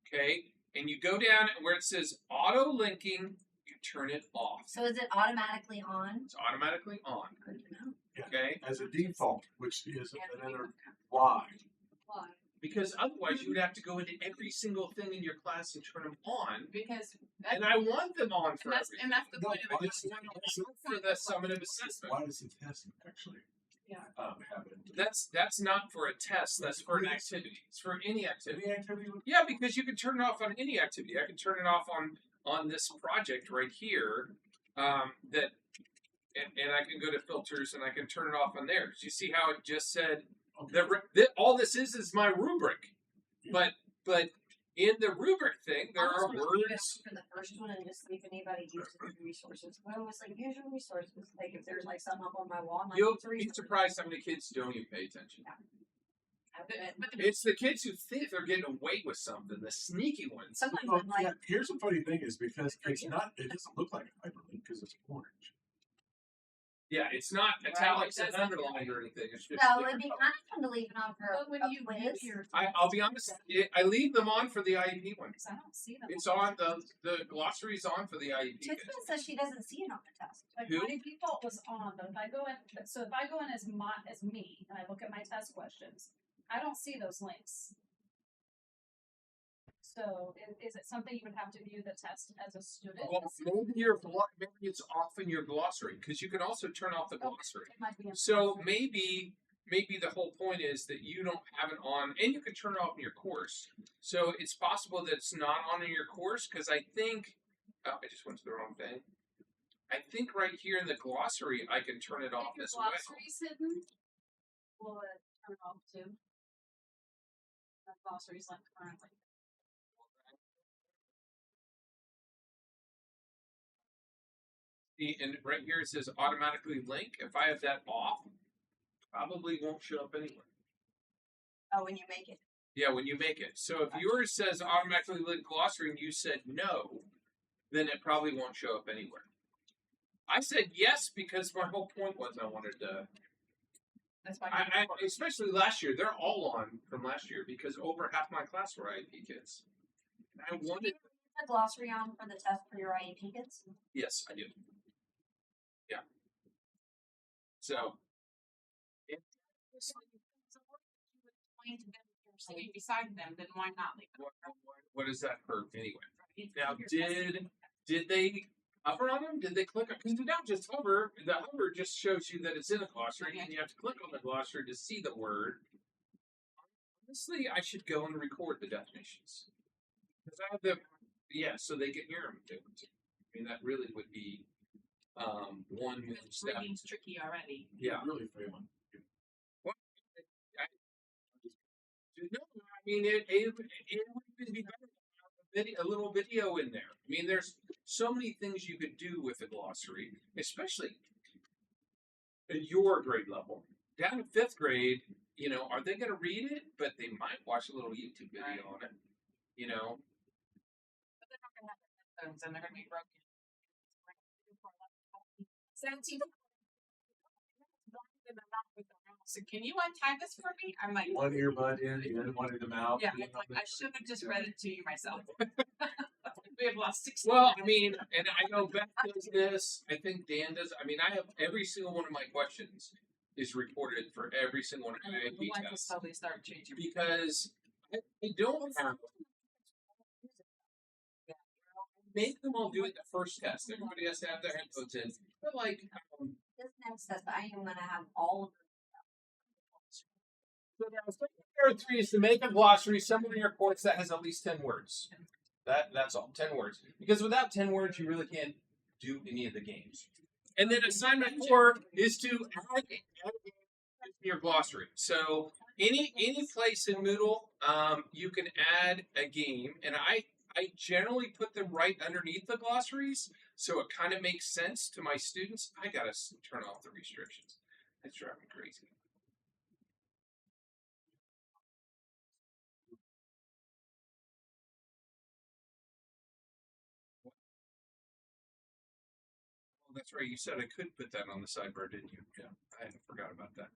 Okay, and you go down where it says auto linking. You turn it off. So is it automatically on? It's automatically on. Good to know. Okay, As a default, which is another why. Why? because otherwise you would have to go into every single thing in your class and turn them on. because And I want them on for that's everything. the point of it. For the summative assessment. Why does the test actually Yeah. have it? That's not for a test. That's for an activity. It's for any activity. Any activity? Yeah, because you can turn it off on any activity. I can turn it off on this project right here. And I can go to filters and I can turn it off on there. You see how it just said all this is my rubric, but in the rubric thing there are words. For the first one and just see if anybody uses the resources. Well, it was like use your resources. Like if there's like something up on my wall, I'm You'll like, be surprised how many kids don't even pay attention. But It's the kids who think they're getting away with something, the sneaky ones. sometimes Well, I'm like, yeah, here's the funny thing is because it's not, it doesn't look like a hyperlink because it's orange. Yeah, it's not italics and underlined or anything. It's just no, it'd different be colors. kind of fun to leave it on for But when a you quiz. get your I'll be honest, I leave them on for the IEP one. I don't see them. It's on the glossary's on for the IEP. kids. Tiffany says she doesn't see it on the test. Like Who? my default was on, but if I go in, so if I go in as me and I look at my test questions, I don't see those links. So is it something you would have to view the test as a student? Well, maybe it's off in your glossary because you can also turn off the glossary. It might be. So maybe the whole point is that you don't have it on, and you can turn it off in your course. So it's possible that it's not on in your course because I think I just went to the wrong thing. I think right here in the glossary I can turn it off If your as well. glossary's hidden, will it turn off too? The glossary's like currently. See, and right here it says automatically link. If I have that off, probably won't show up anywhere. Oh, when you make it. Yeah, when you make it. So if yours says automatically link glossary and you said no, then it probably won't show up anywhere. I said yes because my whole point was I wanted to. that's why I especially last year, they're all on from last year because over half my class were IEP kids. And I wanted. The glossary on for the test for your IEP kids. Yes, I do. Yeah. So. explain to them if you're sitting beside them, then why not leave it? What does that hurt anyway? It's Now, your did they hover on them? Did they click on? Because you don't just hover. The hover just shows you that it's in a glossary, and you have to click on the glossary to see the word. Honestly, I should go and record the definitions because I have them. Yeah, so they can hear them too. I mean, that really would be one more step. reading's tricky already. Yeah. Really failing. No, I mean it would even be better to have a little video in there. I mean, there's so many things you could do with a glossary, especially at your grade level. Down to 5th grade, you know, are they going to read it? But they might watch a little YouTube video on it. You know, But they're not going to have their headphones and they're going to be broken. 17. So can you untie this for me? I'm like, One earbud in, the other one in the mouth. yeah, it's like I should have just read it to you myself. We have lost 16 well, I minutes. mean, and I know Beth does this. I think Dan does. I mean, I have every single one of my questions is reported for every single one of my We AP want to tests slowly start changing. because I don't have. Make them all do it the first test. Everybody has to have their headphones in. But like, This next test, I am gonna have all of them. so there are 3 is to make a glossary somewhere in your course that has at least 10 words. That's all, 10 words. Because without 10 words, you really can't do any of the games. And then assignment 4 is to add a game to your glossary. So any place in Moodle, you can add a game, and I generally put them right underneath the glossaries, so it kind of makes sense to my students. I gotta turn off the restrictions. That's driving me crazy. Oh, that's right. You said I could put that on the sidebar, didn't you? Yeah, I forgot about that.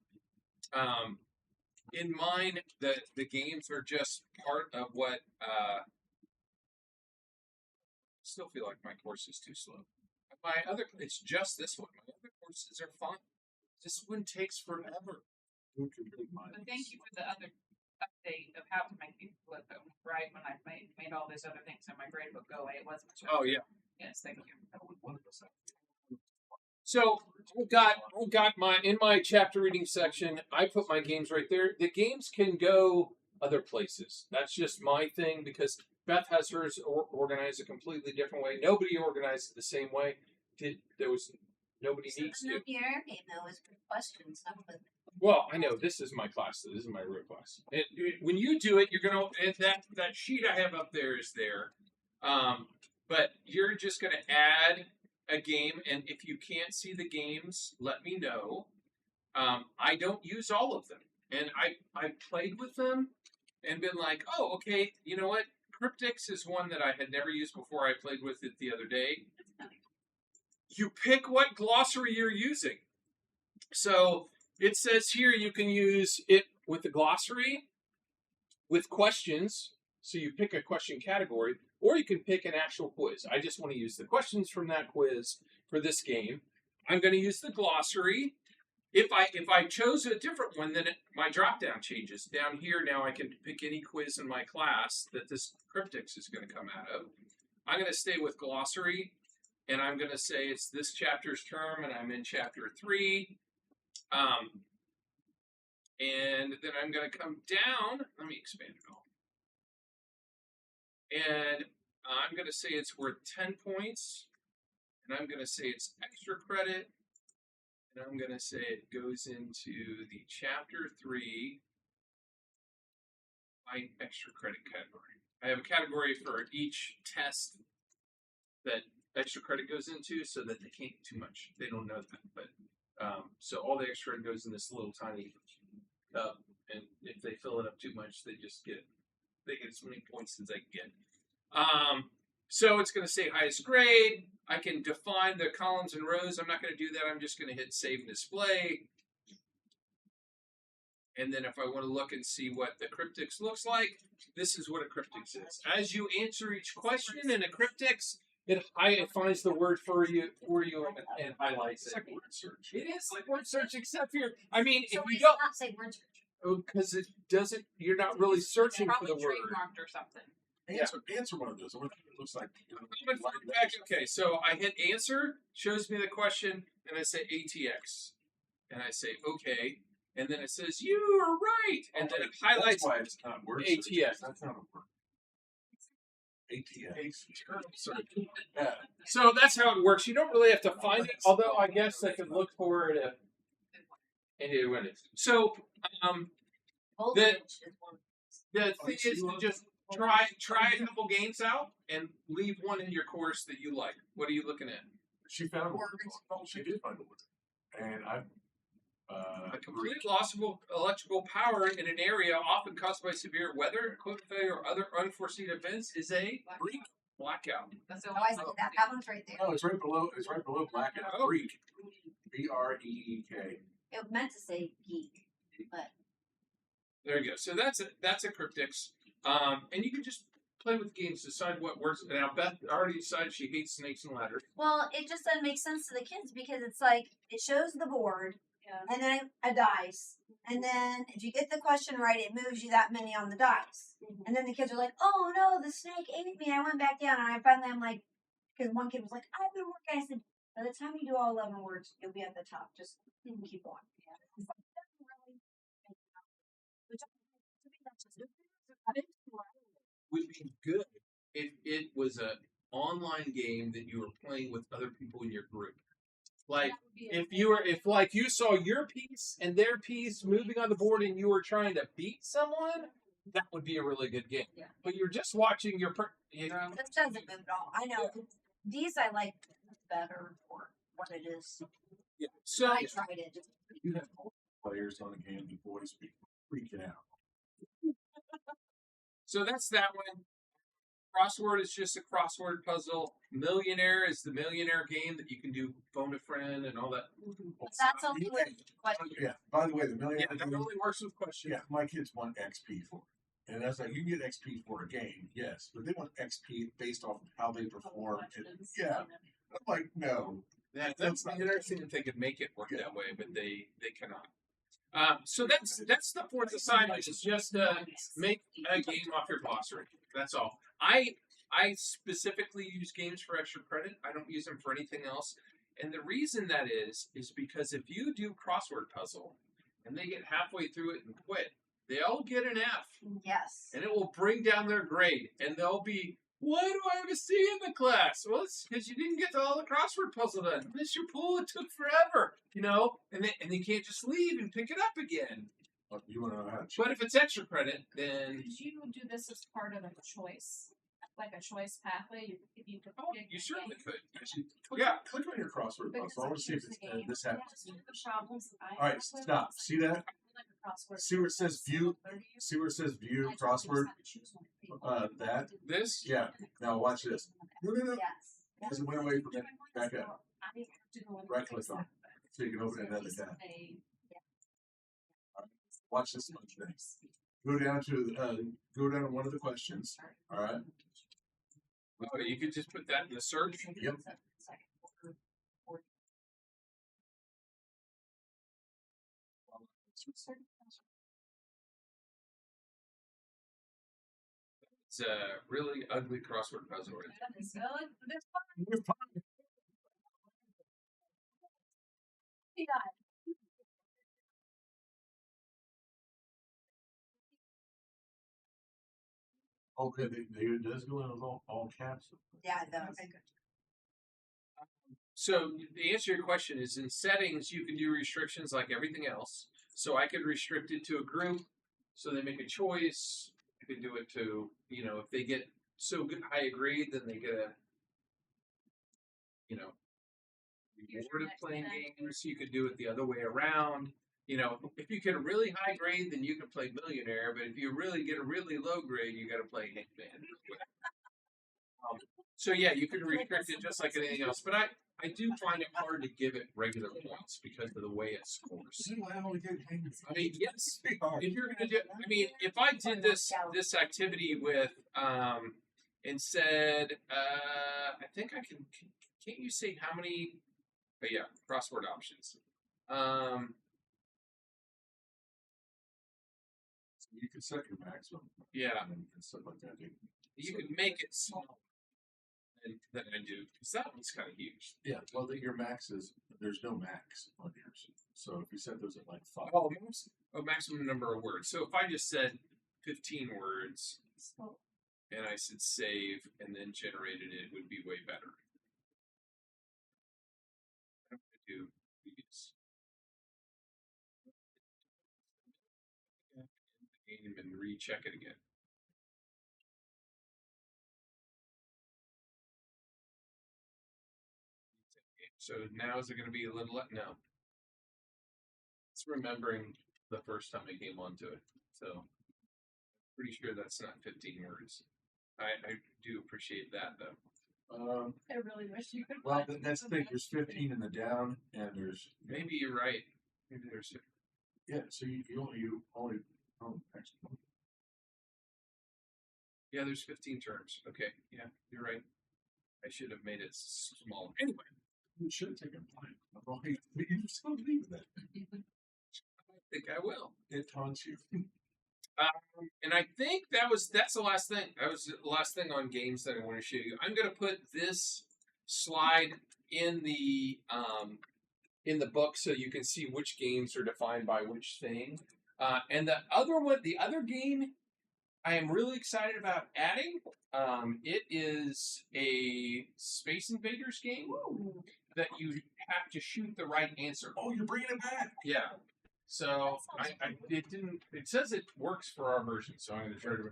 In mine, the games are just part of what. Still feel like my course is too slow. It's just this one. My other courses are fine. This one takes forever. But thank you for the other update of how to make these flip them, right? When I made all those other things in my grade book go away, it wasn't much. Oh yeah. Yes, thank you. So I've got in my chapter reading section. I put my games right there. The games can go other places. That's just my thing because Beth has hers organized a completely different way. Nobody organized it the same way. Nobody needs to. Your game though is for questions, not with. Well, I know this is my class. This is my real class. When you do it, you're gonna that sheet I have up there is there, but you're just gonna add a game, and if you can't see the games, let me know. I don't use all of them, and I played with them and been like, oh, okay, you know what? Cryptics is one that I had never used before. I played with it the other day. You pick what glossary you're using. So it says here you can use it with the glossary, with questions. So you pick a question category, or you can pick an actual quiz. I just want to use the questions from that quiz for this game. I'm going to use the glossary. If I chose a different one, then my drop down changes. Down here now I can pick any quiz in my class that this cryptics is going to come out of. I'm going to stay with glossary, and I'm going to say it's this chapter's term, and I'm in chapter 3. And then I'm going to come down. Let me expand it all. And I'm going to say it's worth 10 points. And I'm going to say it's extra credit. And I'm going to say it goes into the chapter 3 by extra credit category. I have a category for each test that extra credit goes into so that they can't too much. They don't know that. But so all the extra credit goes in this little tiny cup. And if they fill it up too much, they get as many points as they can get. So it's going to say highest grade. I can define the columns and rows. I'm not going to do that. I'm just going to hit save and display. And then if I want to look and see what the cryptics looks like, this is what a cryptics is. As you answer each question in a cryptics, it finds the word for you and highlights it. It's like word search. It is like word search, except for I mean, So if you it's don't. not say word search. because it doesn't. You're not really searching for Probably the word. trademarked or something. Answer one of those. Or it looks like. Okay, so I hit answer, shows me the question, and I say ATX, and I say okay, and then it says you are right, and then it highlights That's why it's not word ATX. search. That's not a word. ATX. Sorry. Yeah. So that's how it works. You don't really have to find it, although I guess I could look for it and it went. So Voltage is one. the thing is to just try a couple games out and leave one in your course that you like. What are you looking at? She found a word. She did find a word. And I. A complete loss of electrical power in an area often caused by severe weather, equipment failure, or other unforeseen events is a blackout. That's the Oh, I see that. That one's right there. No, it's right below. It's right below blackout. Oh. Break. BREEK. It meant to say geek, but There you go. So that's a cryptics, and you can just play with games, decide what works. Now Beth already decided she hates snakes and ladders. well, it just doesn't make sense to the kids because it's like it shows the board Yeah. and then a dice, and then if you get the question right, it moves you that many on the dice, and then the kids are like, "Oh no, the snake ate me!" I went back down, and I finally I'm like, because one kid was like, "I've been working." I said, "By the time you do all 11 words, you'll be at the top. Just keep going." Would be good if it was an online game that you were playing with other people in your group. Like if you saw your piece and their piece moving on the board and you were trying to beat someone, that would be a really good game. Yeah. But you're just watching your This doesn't move at all. I know these I like better for what it is. yeah. So I tried it. You have players on a game, the boys be freaking out. So that's that one. Crossword is just a crossword puzzle. Millionaire is the millionaire game that you can do phone a friend and all that. But that's only with what Yeah. By the way, the million. Yeah, that only works with questions. Yeah, my kids want XP for it. And that's like, you can get XP for a game, yes, but they want XP based off of how they perform. Yeah. I'm like, no. That's interesting if they could make it work that way, but they cannot. So that's the fourth assignment. Is just make a game off your glossary. That's all. I specifically use games for extra credit. I don't use them for anything else. And the reason that is because if you do crossword puzzle and they get halfway through it and quit, they'll get an F. yes. And it will bring down their grade. And they'll be, why do I have a C in the class? Well, it's because you didn't get to all the crossword puzzle done. Mr. Poole, it took forever, and they can't just leave and pick it up again. You want to know how to But if it's extra credit, then Could you do this as part of a choice, like a choice pathway? If you could pick you a certainly game. could. actually Yeah. click on your crossword Because puzzle. I want to see if here's the it's, game. this happens. That's one of the problems that I All right, have with stop. it. See that? Like a crossword. See where it says view? See where it says view I just crossword? have to choose one. That? This? Yeah. Now watch this. No. Yes. Because it went away from it. Back up. I have to go in Right click on it. So you can open another tab. Watch this much thing. Go down to one of the questions. All right. Oh, you could just put that in the search. Yep. It's a really ugly crossword puzzle. Right there. That is good. This one, yeah. Okay, it does go in all caps. Yeah, it does. So the answer to your question is in settings, you can do restrictions like everything else. So I could restrict it to a group, so they make a choice. I could do it to, if they get so good, high a grade, then they get a, reward of playing games. You could do it the other way around. If you get a really high grade, then you can play Millionaire. But if you really get a really low grade, you got to play Hitman. So yeah, you can restrict it just like anything else. But I do find it hard to give it regular points because of the way it scores. I mean, yes, if you're gonna do, if I did this activity with and said, I think I can. Can't you say how many? But yeah, crossword options. You can set your maximum. Yeah. And stuff like that. Dude. You could make it smaller than I do, because that one's kind of huge. Yeah. Well, your max is there's no max on yours. So if you set those at like 5. Oh, maximum number of words. So if I just said 15 words So and I said save and then generated it, would be way better. I'm going to do these. And recheck it again. So now is it going to be a little? No. It's remembering the first time I came onto it. So pretty sure that's not 15 words. I do appreciate that though. I really wish you could. Well, find that's the something thing. There's 15 in the down, and there's Maybe you're right. Maybe there's. yeah. So you only actually. Yeah, there's 15 terms. Okay, yeah, you're right. I should have made it smaller. Anyway, You should take a plan. I'm wrong. You still believe that. I think I will. It taunts you. And I think that's the last thing. That was the last thing on games that I want to show you. I'm going to put this slide in the book so you can see which games are defined by which thing. And the other game I am really excited about adding. It is a Space Invaders game that you have to shoot the right answer. Oh, you're bringing it back. Yeah. So it didn't. It says it works for our version, so I'm going to try to.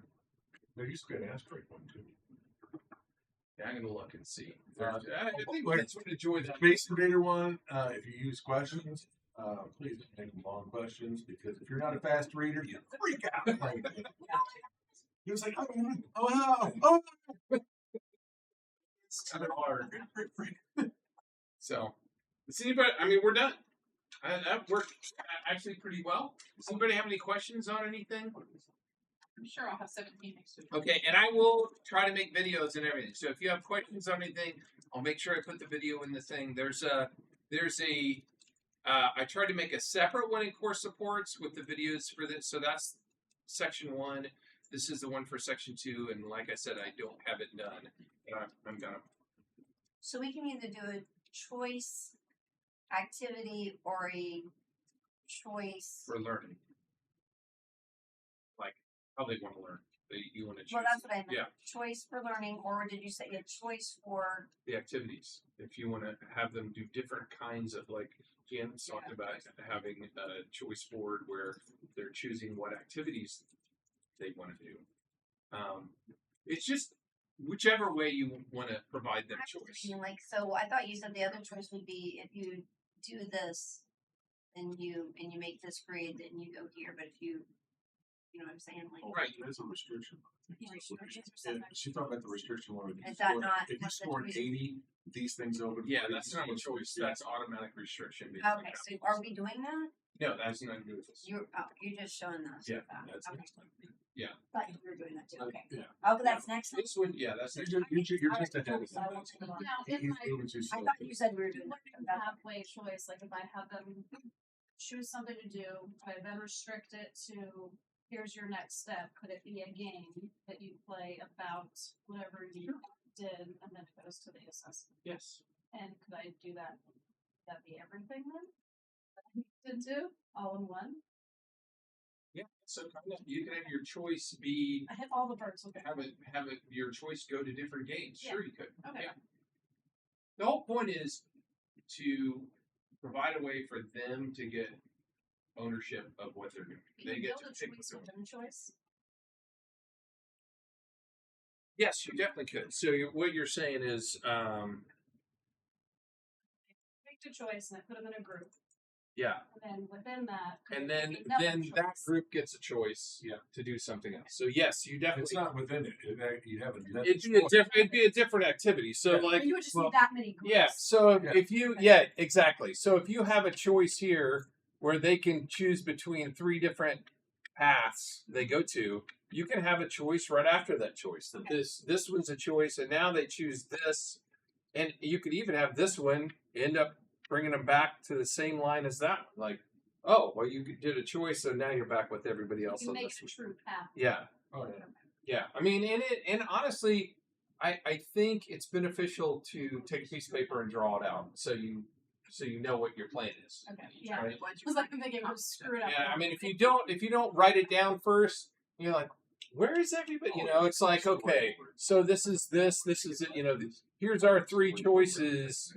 There used to be an asteroid one too. Yeah, I'm going to look and see. I think kids would enjoy that. Space Invader one. If you use questions, please don't make them long questions because if you're not a fast reader, you freak out. He was like, oh. It's kind of hard. So, does anybody? I mean, we're done. That worked actually pretty well. Does anybody have any questions on anything? I'm sure I'll have 17 next week. Okay, and I will try to make videos and everything. So if you have questions on anything, I'll make sure I put the video in the thing. I tried to make a separate one in course supports with the videos for this. So that's section 1. This is the one for section 2. And like I said, I don't have it done. But I'm gonna. So we can either do a choice activity or a choice. For learning. Like how they want to learn. You want to choose. Well, that's what I meant. Yeah. Choice for learning, or did you say a choice for? The activities. If you want to have them do different kinds of, like Jan's talked about having a choice board where they're choosing what activities they want to do. It's just whichever way you want to provide them choice. Like, so I thought you said the other choice would be if you do this, and you make this grade, then you go here. But if you know what I'm saying, like Right. There's a restriction. restrictions or Yeah, something. she talked about the restriction one. Is that not If you what the scored choice- 80, these things open. Yeah, for that's you. not a choice. That's automatic restriction. based on Okay, so that. are we doing that? No, that's not good. You're just showing us. Yeah, that. that's okay. next time. Yeah. Thought you were doing that too. Okay. Yeah. Oh, but that's next time. This one, yeah, that's next. You're just ahead of So I won't him. put it on. Now, He's in my moving too I slow. thought you said we were doing that. halfway choice, like if I have them choose something to do, I then restrict it to here's your next step. Could it be a game that you play about whatever you did, and then it goes to the assessment? Yes. And could I do that? Would that be everything then? That I need to do all in one. Yeah. So you can have your choice be I hit all the birds with it. have it your choice go to different games. Yeah. Sure, you could. Okay. Yeah. The whole point is to provide a way for them to get ownership of what they're doing. You They can get build to a pick choice what they're within choice. Yes, you definitely could. So what you're saying is, Picked a choice and I put them in a group, yeah, and then within that, could and there then be another that choice? group gets a choice, to do something else. So yes, you It's definitely. not within it. You haven't. It'd be a different activity. So Yeah. like, You would just well, need that many groups. yeah. So Yeah. if you, exactly. So if you have a choice here where they can choose between 3 different paths they go to, you can have a choice right after that choice. That this one's a choice, and now they choose this, and you could even have this one end up bringing them back to the same line as that. Like oh, well, you did a choice, so now you're back with everybody else You on make this it a one. true path. Yeah. Oh yeah. Yeah, I mean, and honestly, I think it's beneficial to take a piece of paper and draw it out, so you know what your plan is. Okay. Yeah. Right? I was like thinking I'm screwed up. Yeah, I mean, if you don't write it down first, you're like, where is everybody? You know, it's like, okay, so this is it. You know, here's our three choices,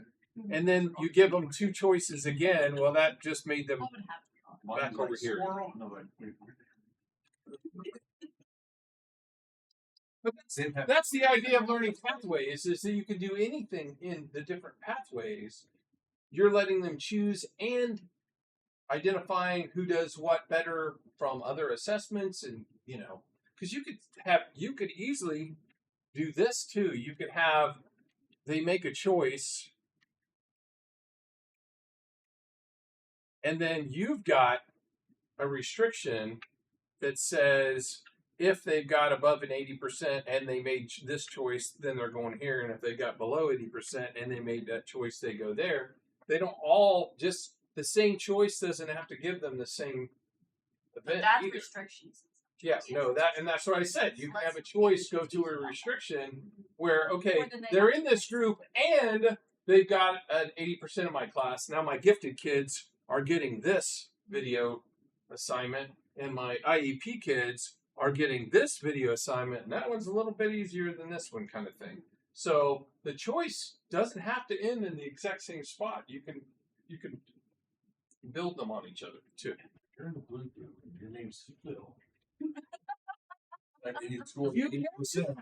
and then you give them two choices again. Well, that just made them What would happen? back over here. Squirrel? No, like, wait. But that's the idea of learning pathways, is that you can do anything in the different pathways. You're letting them choose and identifying who does what better from other assessments, and because you could easily do this too. You could have they make a choice, and then you've got a restriction that says if they've got above an 80% and they made this choice, then they're going here. And if they got below 80% and they made that choice, they go there. They don't all just the same choice doesn't have to give them the same event That's either. restrictions. Yeah, no, that's what I said. You can have a choice, go to a restriction where, okay, Or then they they're have in to this pick group something. and they've got an 80% of my class. Now my gifted kids are getting this video assignment and my IEP kids are getting this video assignment. And that one's a little bit easier than this one, kind of thing. So the choice doesn't have to end in the exact same spot. You can build them on each other too. You're in the blue group, and your name's Phil. Like, and you scored You 80%.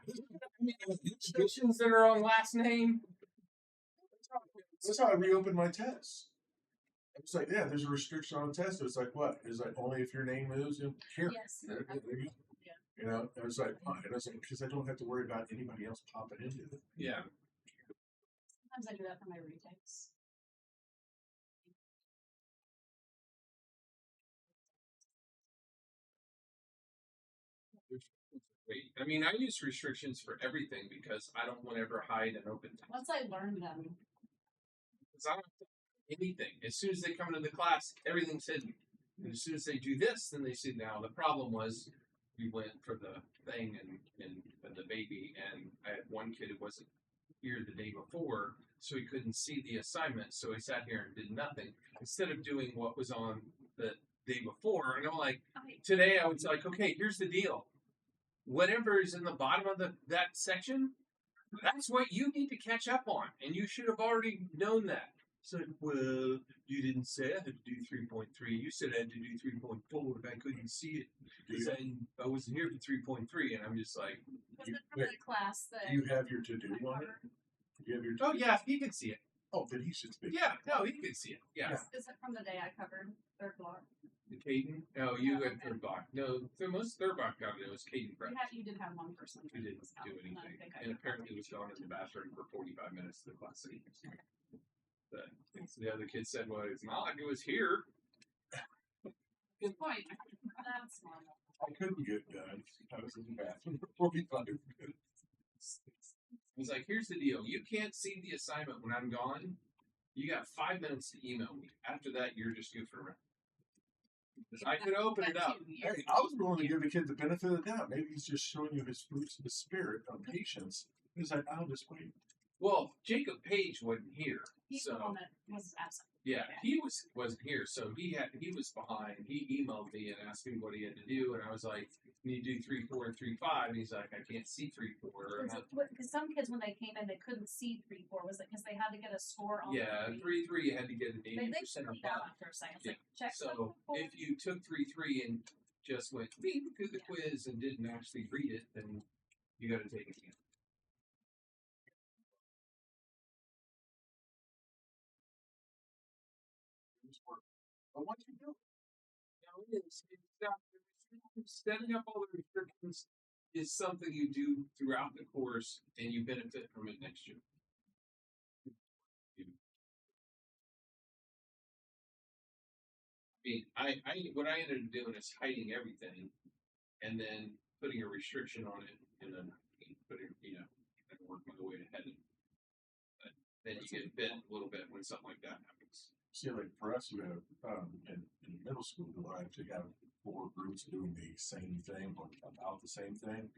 Restrictions that are on last name. That's how I reopened my test. It's like, yeah, there's a restriction on the test. It's like, what? It's like, only if your name moves in here. Yes. There you go. You know, and it's like, fine. And it's like, because I don't have to worry about anybody else popping into it. Yeah. Sometimes I do that for my retakes. Wait, I mean, I use restrictions for everything because I don't want to ever hide an open text. Once I learned them, Because I don't have to hide anything. As soon as they come into the class, everything's hidden. And as soon as they do this, then they see now. The problem was we went for the thing and the baby, and I had one kid who wasn't here the day before, so he couldn't see the assignment. So he sat here and did nothing instead of doing what was on the day before. And I'm like, today I was like, okay, here's the deal. Whatever is in the bottom of that section, that's what you need to catch up on, and you should have already known that. So, well, you didn't say I had to do 3.3. You said I had to do 3.4 if I couldn't see it because I wasn't here for 3.3, and I'm just like, was it from the class that Do you have your to-do on it? Do you have your oh yeah, he can see it. Oh, then he should speak. Yeah, no, he can see it. Yeah. is it from the day I covered third block? The Caden? No, you got third block. No, the most third block got it was Caden Brett. You did have one person. Who didn't was out, do and I anything. think I And did. apparently was gone in the bathroom for 45 minutes to the class. The other kid said, well, it's not like it was here. Good point. That's normal. I couldn't get done. I was in the bathroom for 45 minutes. He's like, here's the deal. You can't see the assignment when I'm gone. You got 5 minutes to email me. After that, you're just goofing around. I could open it up. Hey, I was willing to give the kid the benefit of the doubt. Maybe he's just showing you his fruits of the spirit of patience. He's like, I'll just wait. Well, Jacob Page wasn't here. He's So the one that was absent. yeah, he wasn't here, so he was behind. He emailed me and asked me what he had to do, and I was like, "Can you do 3, 4, and 3, 5?" And he's like, "I can't see 3, 4." Because some kids, when they came in, they couldn't see 3, 4. Was it because they had to get a score on? Yeah, 3, 3, you had to get an 80% or figured out above. after a second. Yeah. Like, check. So if you took 3, 3 and just went beep through the quiz and didn't actually read it, then you got to take it again. But once you do it, It's not, setting up all the restrictions is something you do throughout the course, and you benefit from it next year. I mean, what I ended up doing is hiding everything, and then putting a restriction on it, and then putting, and work my way ahead. But then you get bit a little bit when something like that happens. See, like for us, you have in middle school, we'll actually have 4 groups doing the same thing or about the same thing.